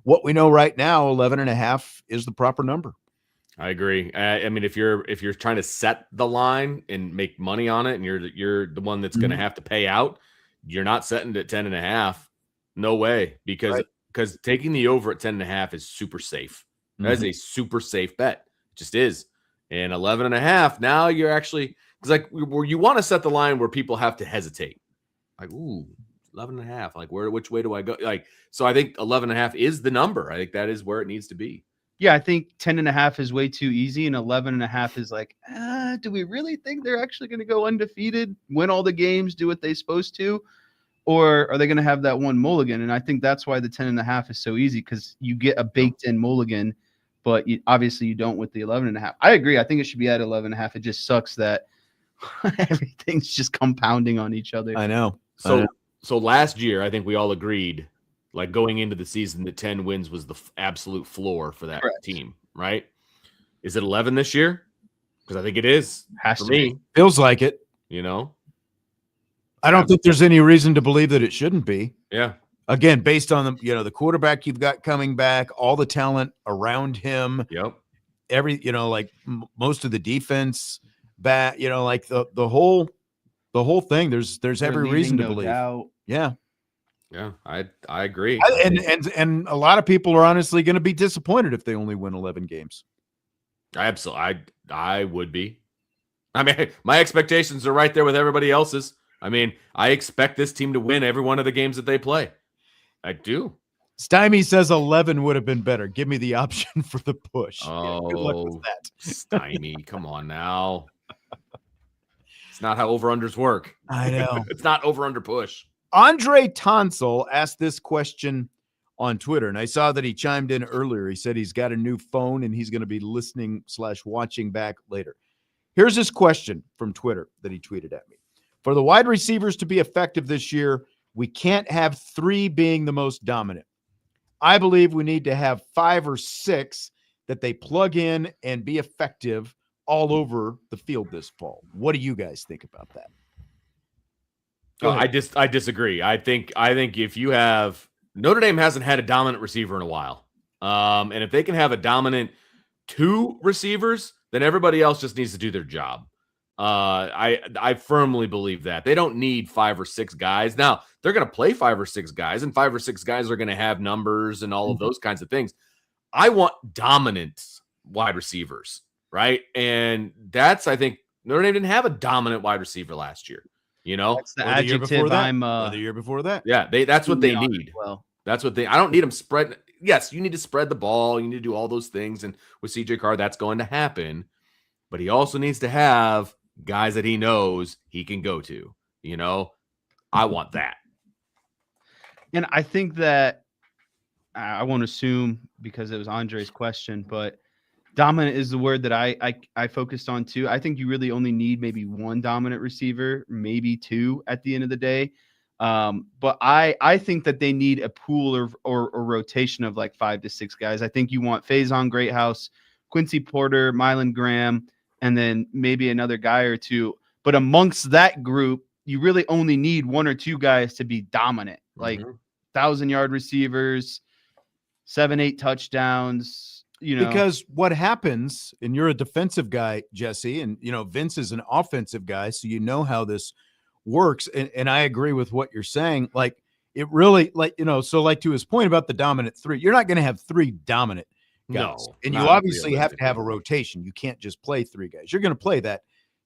what we know right now, 11.5 is the proper number. I agree. I mean, if you're trying to set the line and make money on it, and you're the one that's going to have to pay out, you're not setting it at 10.5. No way, because taking the over at 10.5 is super safe. That is a super safe bet. It just is. And 11.5. Now you're actually, because like you want to set the line where people have to hesitate. Like, ooh, 11.5. Like, which way do I go? Like, so I think 11.5 is the number. I think that is where it needs to be. Yeah, I think 10.5 is way too easy, and 11.5 is like, do we really think they're actually going to go undefeated, win all the games, do what they're supposed to, or are they going to have that one mulligan? And I think that's why the 10.5 is so easy, because you get a baked-in mulligan, but obviously you don't with the 11.5. I agree. I think it should be at 11.5. It just sucks that everything's just compounding on each other. I know. So last year, I think we all agreed, like going into the season, that 10 wins was the absolute floor for that team, right? Is it 11 this year? Because I think it is. Has for to me. be. Feels like it. I don't think there's any reason to believe that it shouldn't be. Yeah. Again, based on the quarterback you've got coming back, all the talent around him. Yep. Most of the defense back, like the whole thing. There's every reason to believe. Doubt. Yeah. Yeah, I agree. And a lot of people are honestly going to be disappointed if they only win 11 games. I would be. I mean, my expectations are right there with everybody else's. I mean, I expect this team to win every one of the games that they play. I do. Stymie says 11 would have been better. Give me the option for the push. Oh, good luck with that. Stymie, come on now. It's not how over-unders work. I know. It's not over-under push. Andre Tonsel asked this question on Twitter, and I saw that he chimed in earlier. He said he's got a new phone and he's going to be listening/watching back later. Here's his question from Twitter that he tweeted at me. For the wide receivers to be effective this year, we can't have 3 being the most dominant. I believe we need to have 5 or 6 that they plug in and be effective all over the field this fall. What do you guys think about that? I disagree. I think if you have Notre Dame hasn't had a dominant receiver in a while. And if they can have a dominant 2 receivers, then everybody else just needs to do their job. I firmly believe that. They don't need 5 or 6 guys. Now, they're going to play 5 or 6 guys, and 5 or 6 guys are going to have numbers and all of those kinds of things. I want dominant wide receivers, right? And I think Notre Dame didn't have a dominant wide receiver last year. That's the Or the year adjective before that. I'm the year before that. Yeah, that's what they need. Well, That's what I don't need them spread. Yes, you need to spread the ball. You need to do all those things. And with CJ Carr, that's going to happen. But he also needs to have guys that he knows he can go to. I want that. And I think that I won't assume because it was Andre's question, but dominant is the word that I focused on too. I think you really only need maybe one dominant receiver, maybe two at the end of the day. But I think that they need a pool or rotation of like 5 to 6 guys. I think you want Faison Greathouse, Quincy Porter, Mylan Graham, and then maybe another guy or two. But amongst that group, you really only need 1 or 2 guys to be dominant, like 1,000-yard receivers, 7-8 touchdowns. Because what happens, and you're a defensive guy, Jesse, and Vince is an offensive guy, so you know how this works. And I agree with what you're saying. Like it really, so like to his point about the dominant 3, you're not going to have 3 dominant guys. No, and you obviously have to have a rotation. You can't just play 3 guys. You're going to play that,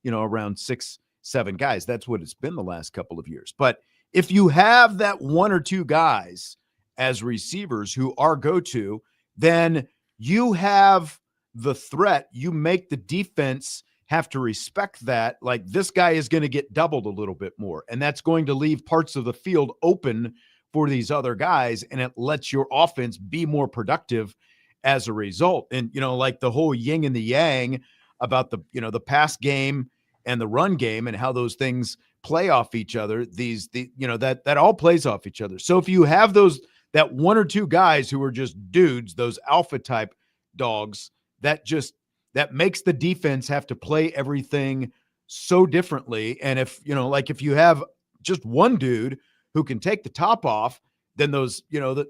around 6, 7 guys. That's what it's been the last couple of years. But if you have that 1 or 2 guys as receivers who are go-to, then you have the threat. You make the defense have to respect that. Like this guy is going to get doubled a little bit more, and that's going to leave parts of the field open for these other guys, and it lets your offense be more productive as a result. And, like the whole yin and the yang about the pass game and the run game and how those things play off each other, that all plays off each other. So if you have that 1 or 2 guys who are just dudes, those alpha type dogs, that makes the defense have to play everything so differently. And if you have just one dude who can take the top off, then those,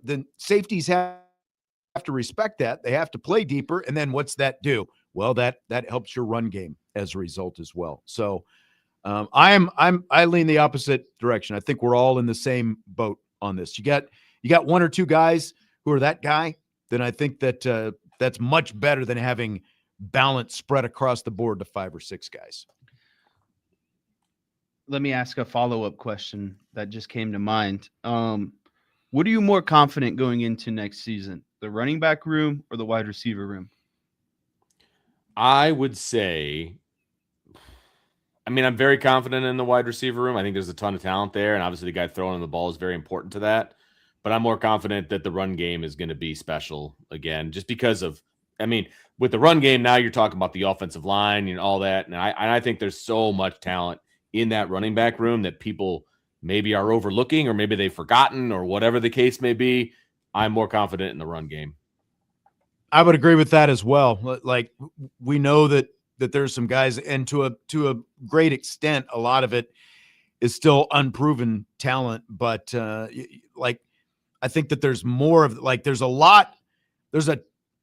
then safeties have to respect that. They have to play deeper. And then what's that do? Well, that helps your run game as a result as well. So I lean the opposite direction. I think we're all in the same boat on this. You got 1 or 2 guys who are that guy, then I think that that's much better than having balance spread across the board to 5 or 6 guys. Let me ask a follow-up question that just came to mind. What are you more confident going into next season, the running back room or the wide receiver room? I would say, I'm very confident in the wide receiver room. I think there's a ton of talent there, and obviously the guy throwing the ball is very important to that. But I'm more confident that the run game is going to be special again, just because of, with the run game, now you're talking about the offensive line and all that. And I think there's so much talent in that running back room that people maybe are overlooking, or maybe they've forgotten, or whatever the case may be. I'm more confident in the run game. I would agree with that as well. Like we know that there's some guys, and to a great extent, a lot of it is still unproven talent. But I think that there's more of there's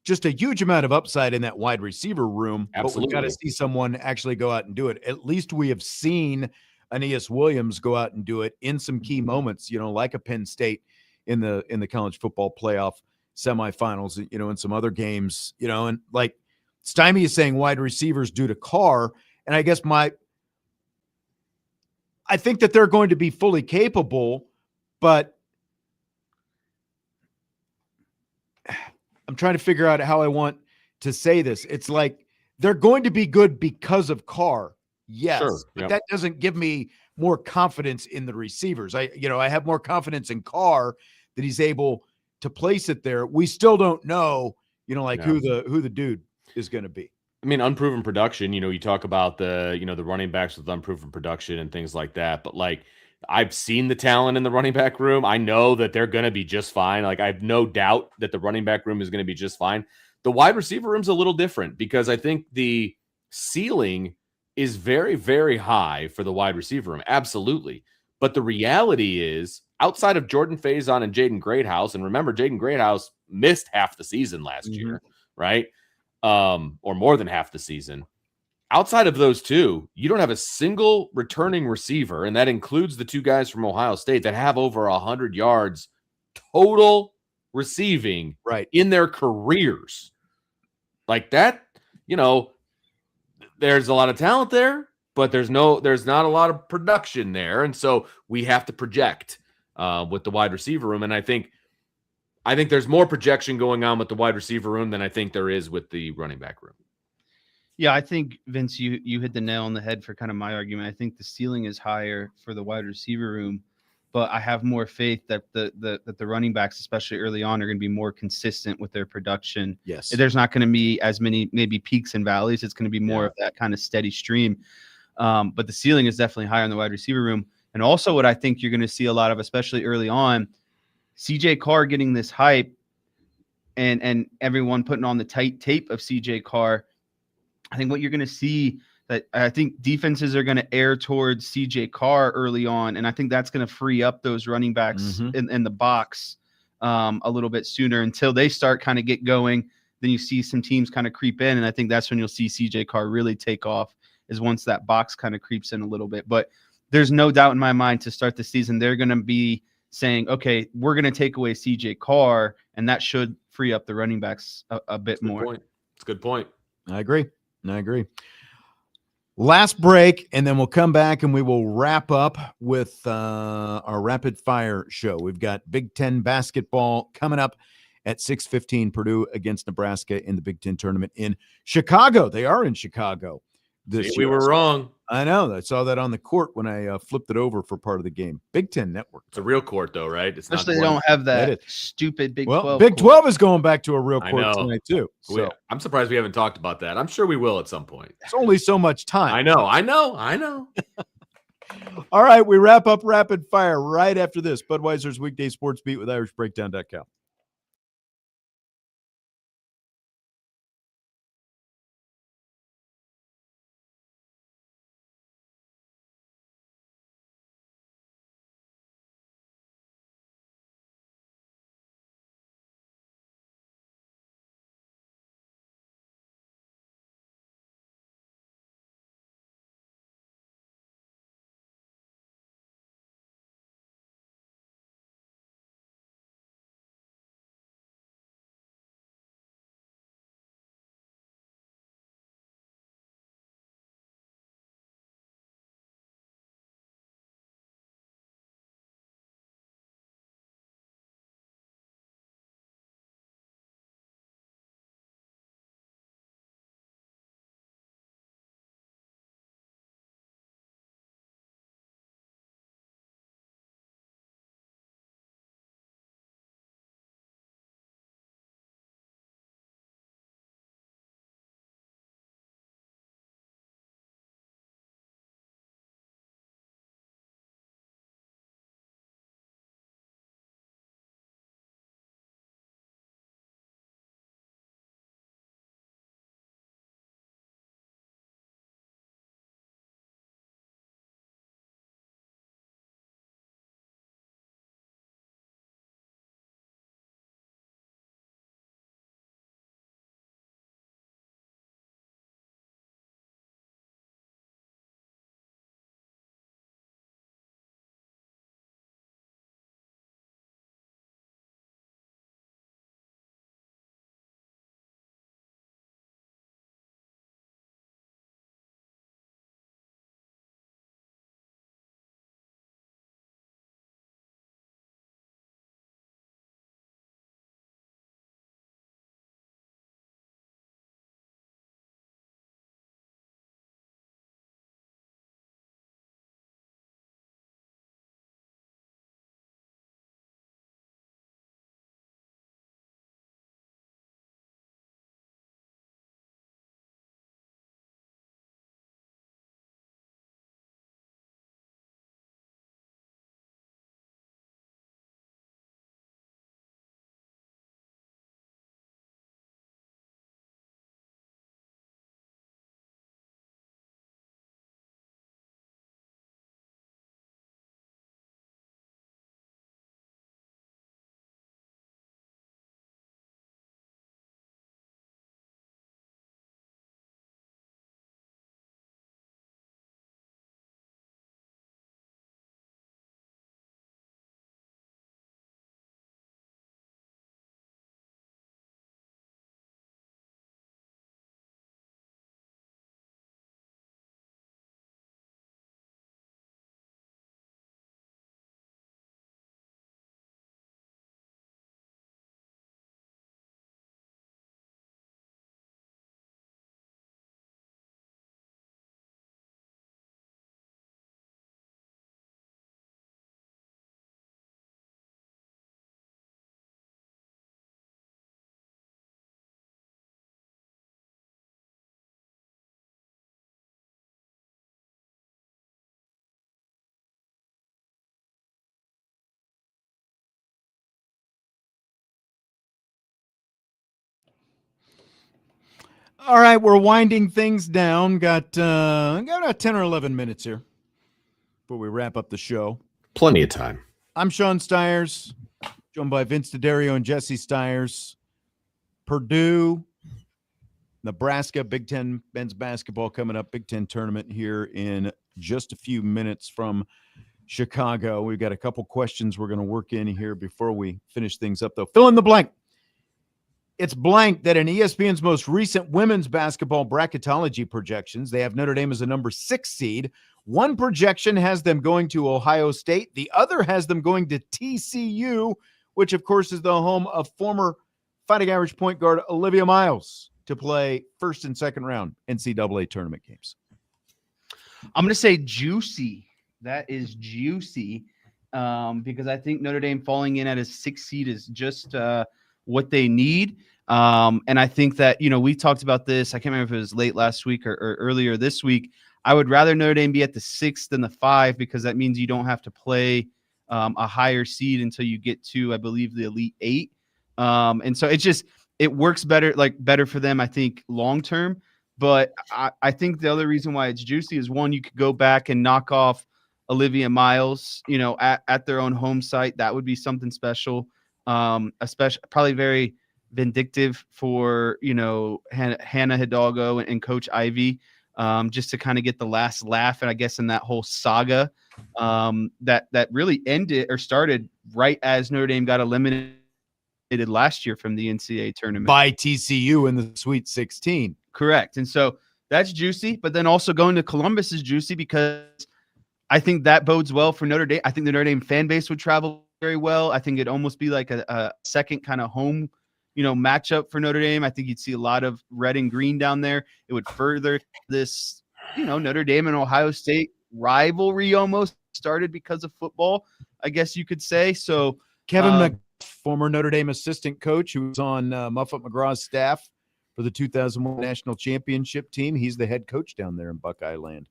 just a huge amount of upside in that wide receiver room. Absolutely. But we've got to see someone actually go out and do it. At least we have seen Aeneas Williams go out and do it in some key moments, like a Penn State in the college football playoff semifinals, in some other games, and like Stymie is saying wide receivers due to Carr. And I guess I think that they're going to be fully capable, but I'm trying to figure out how I want to say this. It's like they're going to be good because of Carr. Yes. Sure. But Yep. that doesn't give me more confidence in the receivers. I have more confidence in Carr that he's able to place it there. We still don't know, who the dude is going to be. Unproven production, you talk about the running backs with unproven production and things like that. But I've seen the talent in the running back room. I know that they're going to be just fine. I have no doubt that the running back room is going to be just fine. The wide receiver room's a little different because I think the ceiling is very, very high for the wide receiver room. Absolutely. But the reality is, outside of Jordan Faison and Jaden Greathouse, and remember, Jaden Greathouse missed half the season last year, right? Or more than half the season. Outside of those two, you don't have a single returning receiver, and that includes the 2 guys from Ohio State that have over 100 yards total receiving in their careers. Like that, there's a lot of talent there, but there's not a lot of production there. And so we have to project with the wide receiver room. And I think there's more projection going on with the wide receiver room than I think there is with the running back room. Yeah, I think Vince, you hit the nail on the head for kind of my argument. I think the ceiling is higher for the wide receiver room, but I have more faith that the running backs, especially early on, are going to be more consistent with their production. Yes. There's not going to be as many maybe peaks and valleys. It's going to be more Yeah. of that kind of steady stream. But the ceiling is definitely higher in the wide receiver room. And also what I think you're going to see a lot of, especially early on, CJ Carr getting this hype and everyone putting on the tight tape of CJ Carr. I think what you're going to see that I think defenses are going to err towards CJ Carr early on. And I think that's going to free up those running backs in the box a little bit sooner until they start kind of get going. Then you see some teams kind of creep in. And I think that's when you'll see CJ Carr really take off, is once that box kind of creeps in a little bit. But there's no doubt in my mind to start the season, they're going to be saying, okay, we're going to take away CJ Carr, and that should free up the running backs a bit more. It's a good point. I agree. Last break, and then we'll come back and we will wrap up with our rapid fire show. We've got Big Ten basketball coming up at 6:15, Purdue against Nebraska in the Big Ten tournament in Chicago. They are in Chicago this See, year. we were wrong. I know. I saw that on the court when I flipped it over for part of the game. Big Ten Network. It's a real court, though, right? It's Especially not they don't have That that is. stupid Big Well, 12. Big court. 12 is going back to a real I court know. tonight, too. So I'm surprised we haven't talked about that. I'm sure we will at some point. it's only so much time. I know. All right, we wrap up rapid fire right after this. Budweiser's Weekday Sports Beat with IrishBreakdown.com. All right, we're winding things down. Got about 10 or 11 minutes here before we wrap up the show. Plenty of time. I'm Sean Stires, joined by Vince DeDario and Jesse Stires. Purdue, Nebraska, Big Ten men's basketball coming up. Big Ten tournament here in just a few minutes from Chicago. We've got a couple questions we're going to work in here before we finish things up, though. Fill in the blank. It's blank that in ESPN's most recent women's basketball bracketology projections, they have Notre Dame as a number 6 seed. One projection has them going to Ohio State. The other has them going to TCU, which, of course, is the home of former Fighting Irish point guard Olivia Miles to play first and second round NCAA tournament games. I'm going to say juicy. That is juicy because I think Notre Dame falling in at a 6 seed is just what they need. And I think that, we talked about this. I can't remember if it was late last week or earlier this week. I would rather Notre Dame be at the 6 than the 5 because that means you don't have to play a higher seed until you get to, I believe, the Elite 8. And so it works better for them, I think, long term. But I think the other reason why it's juicy is, one, you could go back and knock off Olivia Miles, at their own home site. That would be something special. Especially probably very vindictive for, Hannah Hidalgo and Coach Ivy, just to kind of get the last laugh. And I guess in that whole saga that really ended or started right as Notre Dame got eliminated last year from the NCAA tournament by TCU in the Sweet 16. Correct. And so that's juicy, but then also going to Columbus is juicy because I think that bodes well for Notre Dame. I think the Notre Dame fan base would travel very well. I think it'd almost be like a second kind of home, matchup for Notre Dame. I think you'd see a lot of red and green down there. It would further this, Notre Dame and Ohio State rivalry almost started because of football, I guess you could say. So Kevin McGuff, former Notre Dame assistant coach who was on Muffet McGraw's staff for the 2001 national championship team. He's the head coach down there in Buckeye Land.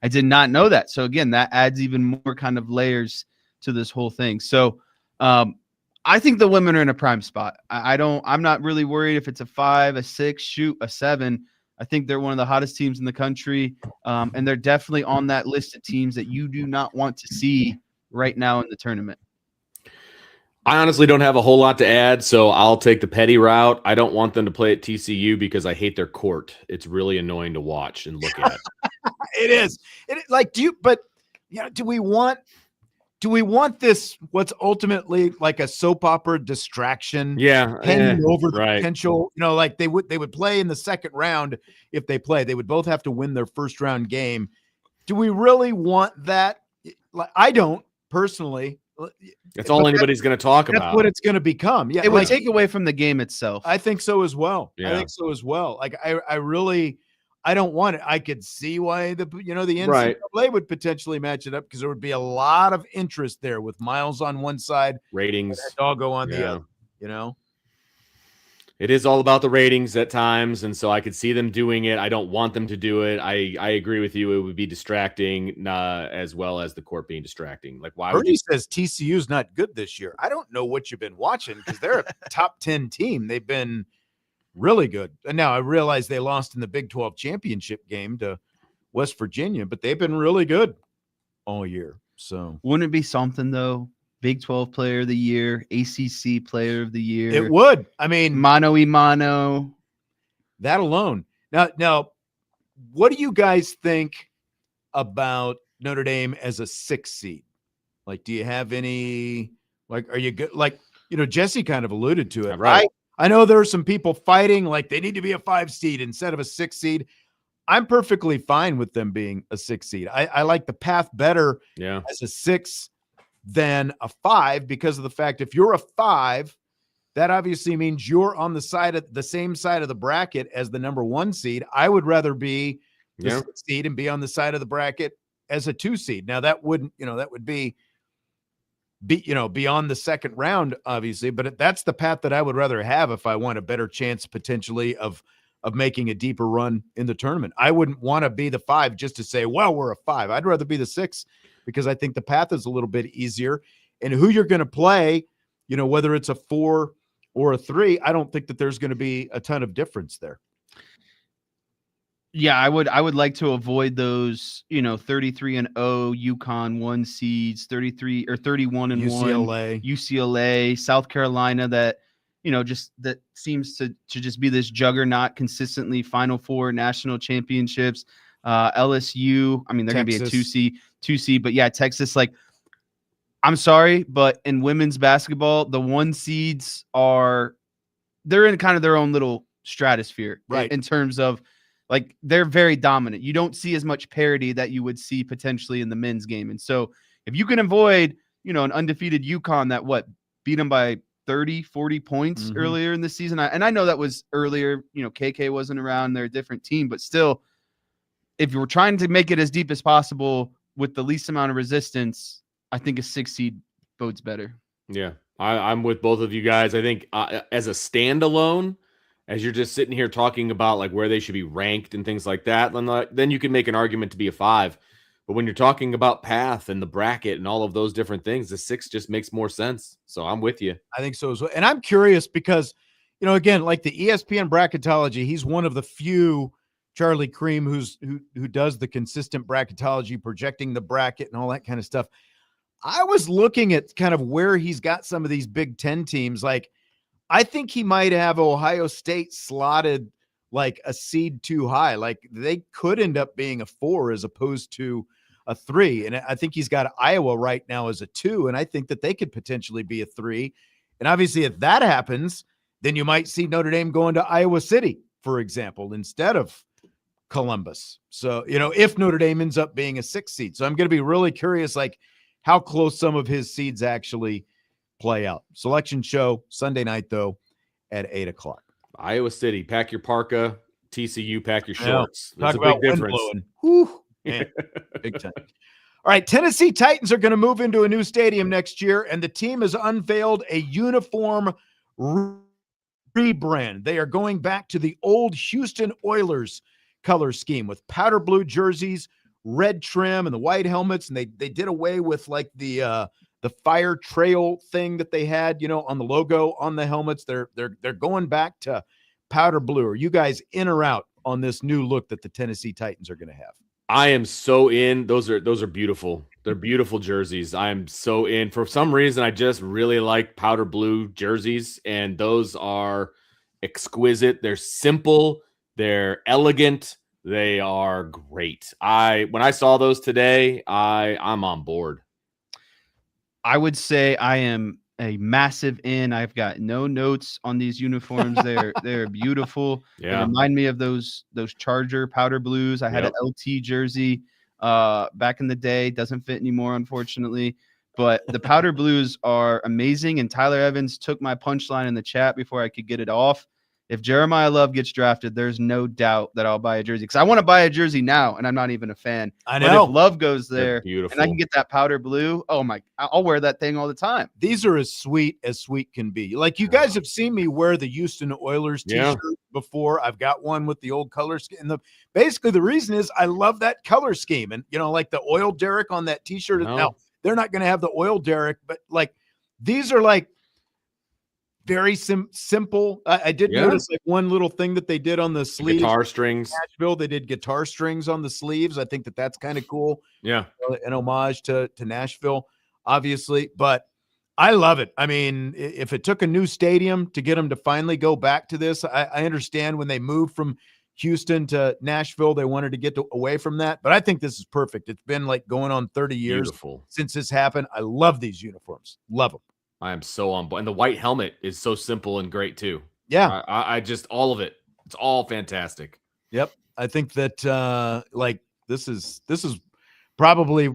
I did not know that. So again, that adds even more kind of layers to this whole thing. So I think the women are in a prime spot. I'm not really worried if it's a 5, a 6, shoot, a 7. I think they're one of the hottest teams in the country. And they're definitely on that list of teams that you do not want to see right now in the tournament. I honestly don't have a whole lot to add, so I'll take the petty route. I don't want them to play at TCU because I hate their court. It's really annoying to watch and look at. It is. Do we want this, what's ultimately like a soap opera distraction? Yeah. Hanging over the right. potential, like they would play in the second round. If they play, they would both have to win their first round game. Do we really want that? I don't personally. That's all anybody's going to talk about. That's what it's going to become. Yeah, it would take away from the game itself. I think so as well. Yeah. I think so as well. Like I don't want it. I could see why the NCAA would potentially match it up because there would be a lot of interest there with Miles on one side, ratings, and Doggo on the other. It is all about the ratings at times, and so I could see them doing it. I don't want them to do it. I agree with you. It would be distracting, as well as the court being distracting. Like, why would Bernie says TCU's not good this year. I don't know what you've been watching because they're a top 10 team. They've been really good. And now I realize they lost in the Big 12 championship game to West Virginia, but they've been really good all year. So wouldn't it be something though? Big 12 player of the year, ACC player of the year. It would. I mean, mano y mano. That alone. Now, what do you guys think about Notre Dame as a 6 seed? Like, do you have any, are you good? Jesse kind of alluded to it, right? I know there are some people fighting, like they need to be a 5 seed instead of a 6 seed. I'm perfectly fine with them being a 6 seed. I like the path better as a 6 than a 5 because of the fact if you're a 5, that obviously means you're on the same side of the bracket as the number 1 seed. I would rather be the 6 seed and be on the side of the bracket as a 2 seed. Now that wouldn't, that would be beyond the second round, obviously, but that's the path that I would rather have if I want a better chance potentially of making a deeper run in the tournament. I wouldn't want to be the 5 just to say, well, we're a 5. I'd rather be the 6 because I think the path is a little bit easier. And who you're going to play, whether it's a 4 or a 3, I don't think that there's going to be a ton of difference there. Yeah, I would like to avoid those, 33-0 UConn 1 seeds, 33 or 31-1 UCLA. UCLA, South Carolina that, just that seems to just be this juggernaut consistently, Final Four, national championships. LSU, I mean, they're going to be a Texas. 2C, but yeah, Texas, like, I'm sorry, but in women's basketball, the 1 seeds they're in kind of their own little stratosphere, right? In terms of, like, they're very dominant. You don't see as much parity that you would see potentially in the men's game. And so if you can avoid, an undefeated UConn that beat them by 30, 40 points earlier in the season. And I know that was earlier, KK wasn't around. They're a different team, but still, if you were trying to make it as deep as possible with the least amount of resistance, I think a 6 seed bodes better. Yeah, I'm with both of you guys. I think as a standalone, as you're just sitting here talking about like where they should be ranked and things like that, then you can make an argument to be a 5. But when you're talking about path and the bracket and all of those different things, the 6 just makes more sense. So I'm with you. I think so as well. And I'm curious because, again, like the ESPN bracketology, he's one of the few, Charlie Cream, who does the consistent bracketology, projecting the bracket and all that kind of stuff. I was looking at kind of where he's got some of these Big Ten teams. Like, I think he might have Ohio State slotted like a seed too high. Like, they could end up being a 4 as opposed to a 3. And I think he's got Iowa right now as a 2. And I think that they could potentially be a 3. And obviously, if that happens, then you might see Notre Dame going to Iowa City, for example, instead of Columbus. So, if Notre Dame ends up being a 6 seed. So I'm going to be really curious, like, how close some of his seeds actually play out. Selection show Sunday night, though, at 8:00. Iowa City, pack your parka. TCU, pack your shorts. Talk There's a about big wind difference. blowing. Whew, man, big time. All right, Tennessee Titans are going to move into a new stadium next year, and the team has unveiled a uniform rebrand. They are going back to the old Houston Oilers color scheme with powder blue jerseys, red trim, and the white helmets. And they did away with like the fire trail thing that they had, on the logo on the helmets. They're going back to powder blue. Are you guys in or out on this new look that the Tennessee Titans are going to have? I am so in. Those are beautiful. They're beautiful jerseys. I'm so in. For some reason, I just really like powder blue jerseys, and those are exquisite. They're simple. They're elegant. They are great. When I saw those today, I'm on board. I would say I am a massive in. I've got no notes on these uniforms. They're beautiful. Yeah. They remind me of those Charger powder blues. I had an LT jersey back in the day. Doesn't fit anymore, unfortunately. But the powder blues are amazing. And Tyler Evans took my punchline in the chat before I could get it off. If Jeremiah Love gets drafted, there's no doubt that I'll buy a jersey, because I want to buy a jersey now, and I'm not even a fan. I know. But if Love goes there, beautiful, and I can get that powder blue, oh my! I'll wear that thing all the time. These are as sweet can be. Like, you guys have seen me wear the Houston Oilers t-shirt before. I've got one with the old color scheme. Basically, the reason is I love that color scheme, and like the oil derrick on that t-shirt. No. Now, they're not going to have the oil derrick, but like these are like very simple. I did notice like one little thing that they did on the sleeves. Guitar strings. Nashville, they did guitar strings on the sleeves. I think that's kind of cool. Yeah. An homage to Nashville, obviously. But I love it. I mean, if it took a new stadium to get them to finally go back to this, I understand when they moved from Houston to Nashville, they wanted to get away from that. But I think this is perfect. It's been like going on 30 years since this happened. I love these uniforms. Love them. I am so on board. And the white helmet is so simple and great too. Yeah. I just, all of it. It's all fantastic. Yep. I think that like this is probably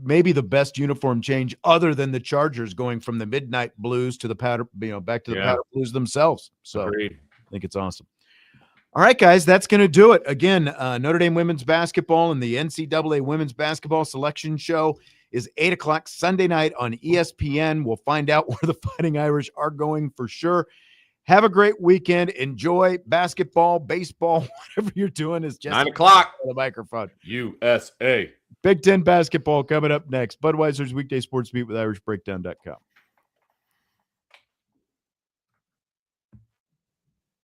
maybe the best uniform change other than the Chargers going from the midnight blues to the powder, back to the powder blues themselves. So agreed. I think it's awesome. All right, guys, that's going to do it. Again, Notre Dame women's basketball and the NCAA women's basketball selection show is 8:00 Sunday night on ESPN. We'll find out where the Fighting Irish are going for sure. Have a great weekend. Enjoy basketball, baseball, whatever you're doing. Is just 9:00 on the microphone. USA. Big Ten basketball coming up next. Budweiser's Weekday Sports Beat with IrishBreakdown.com.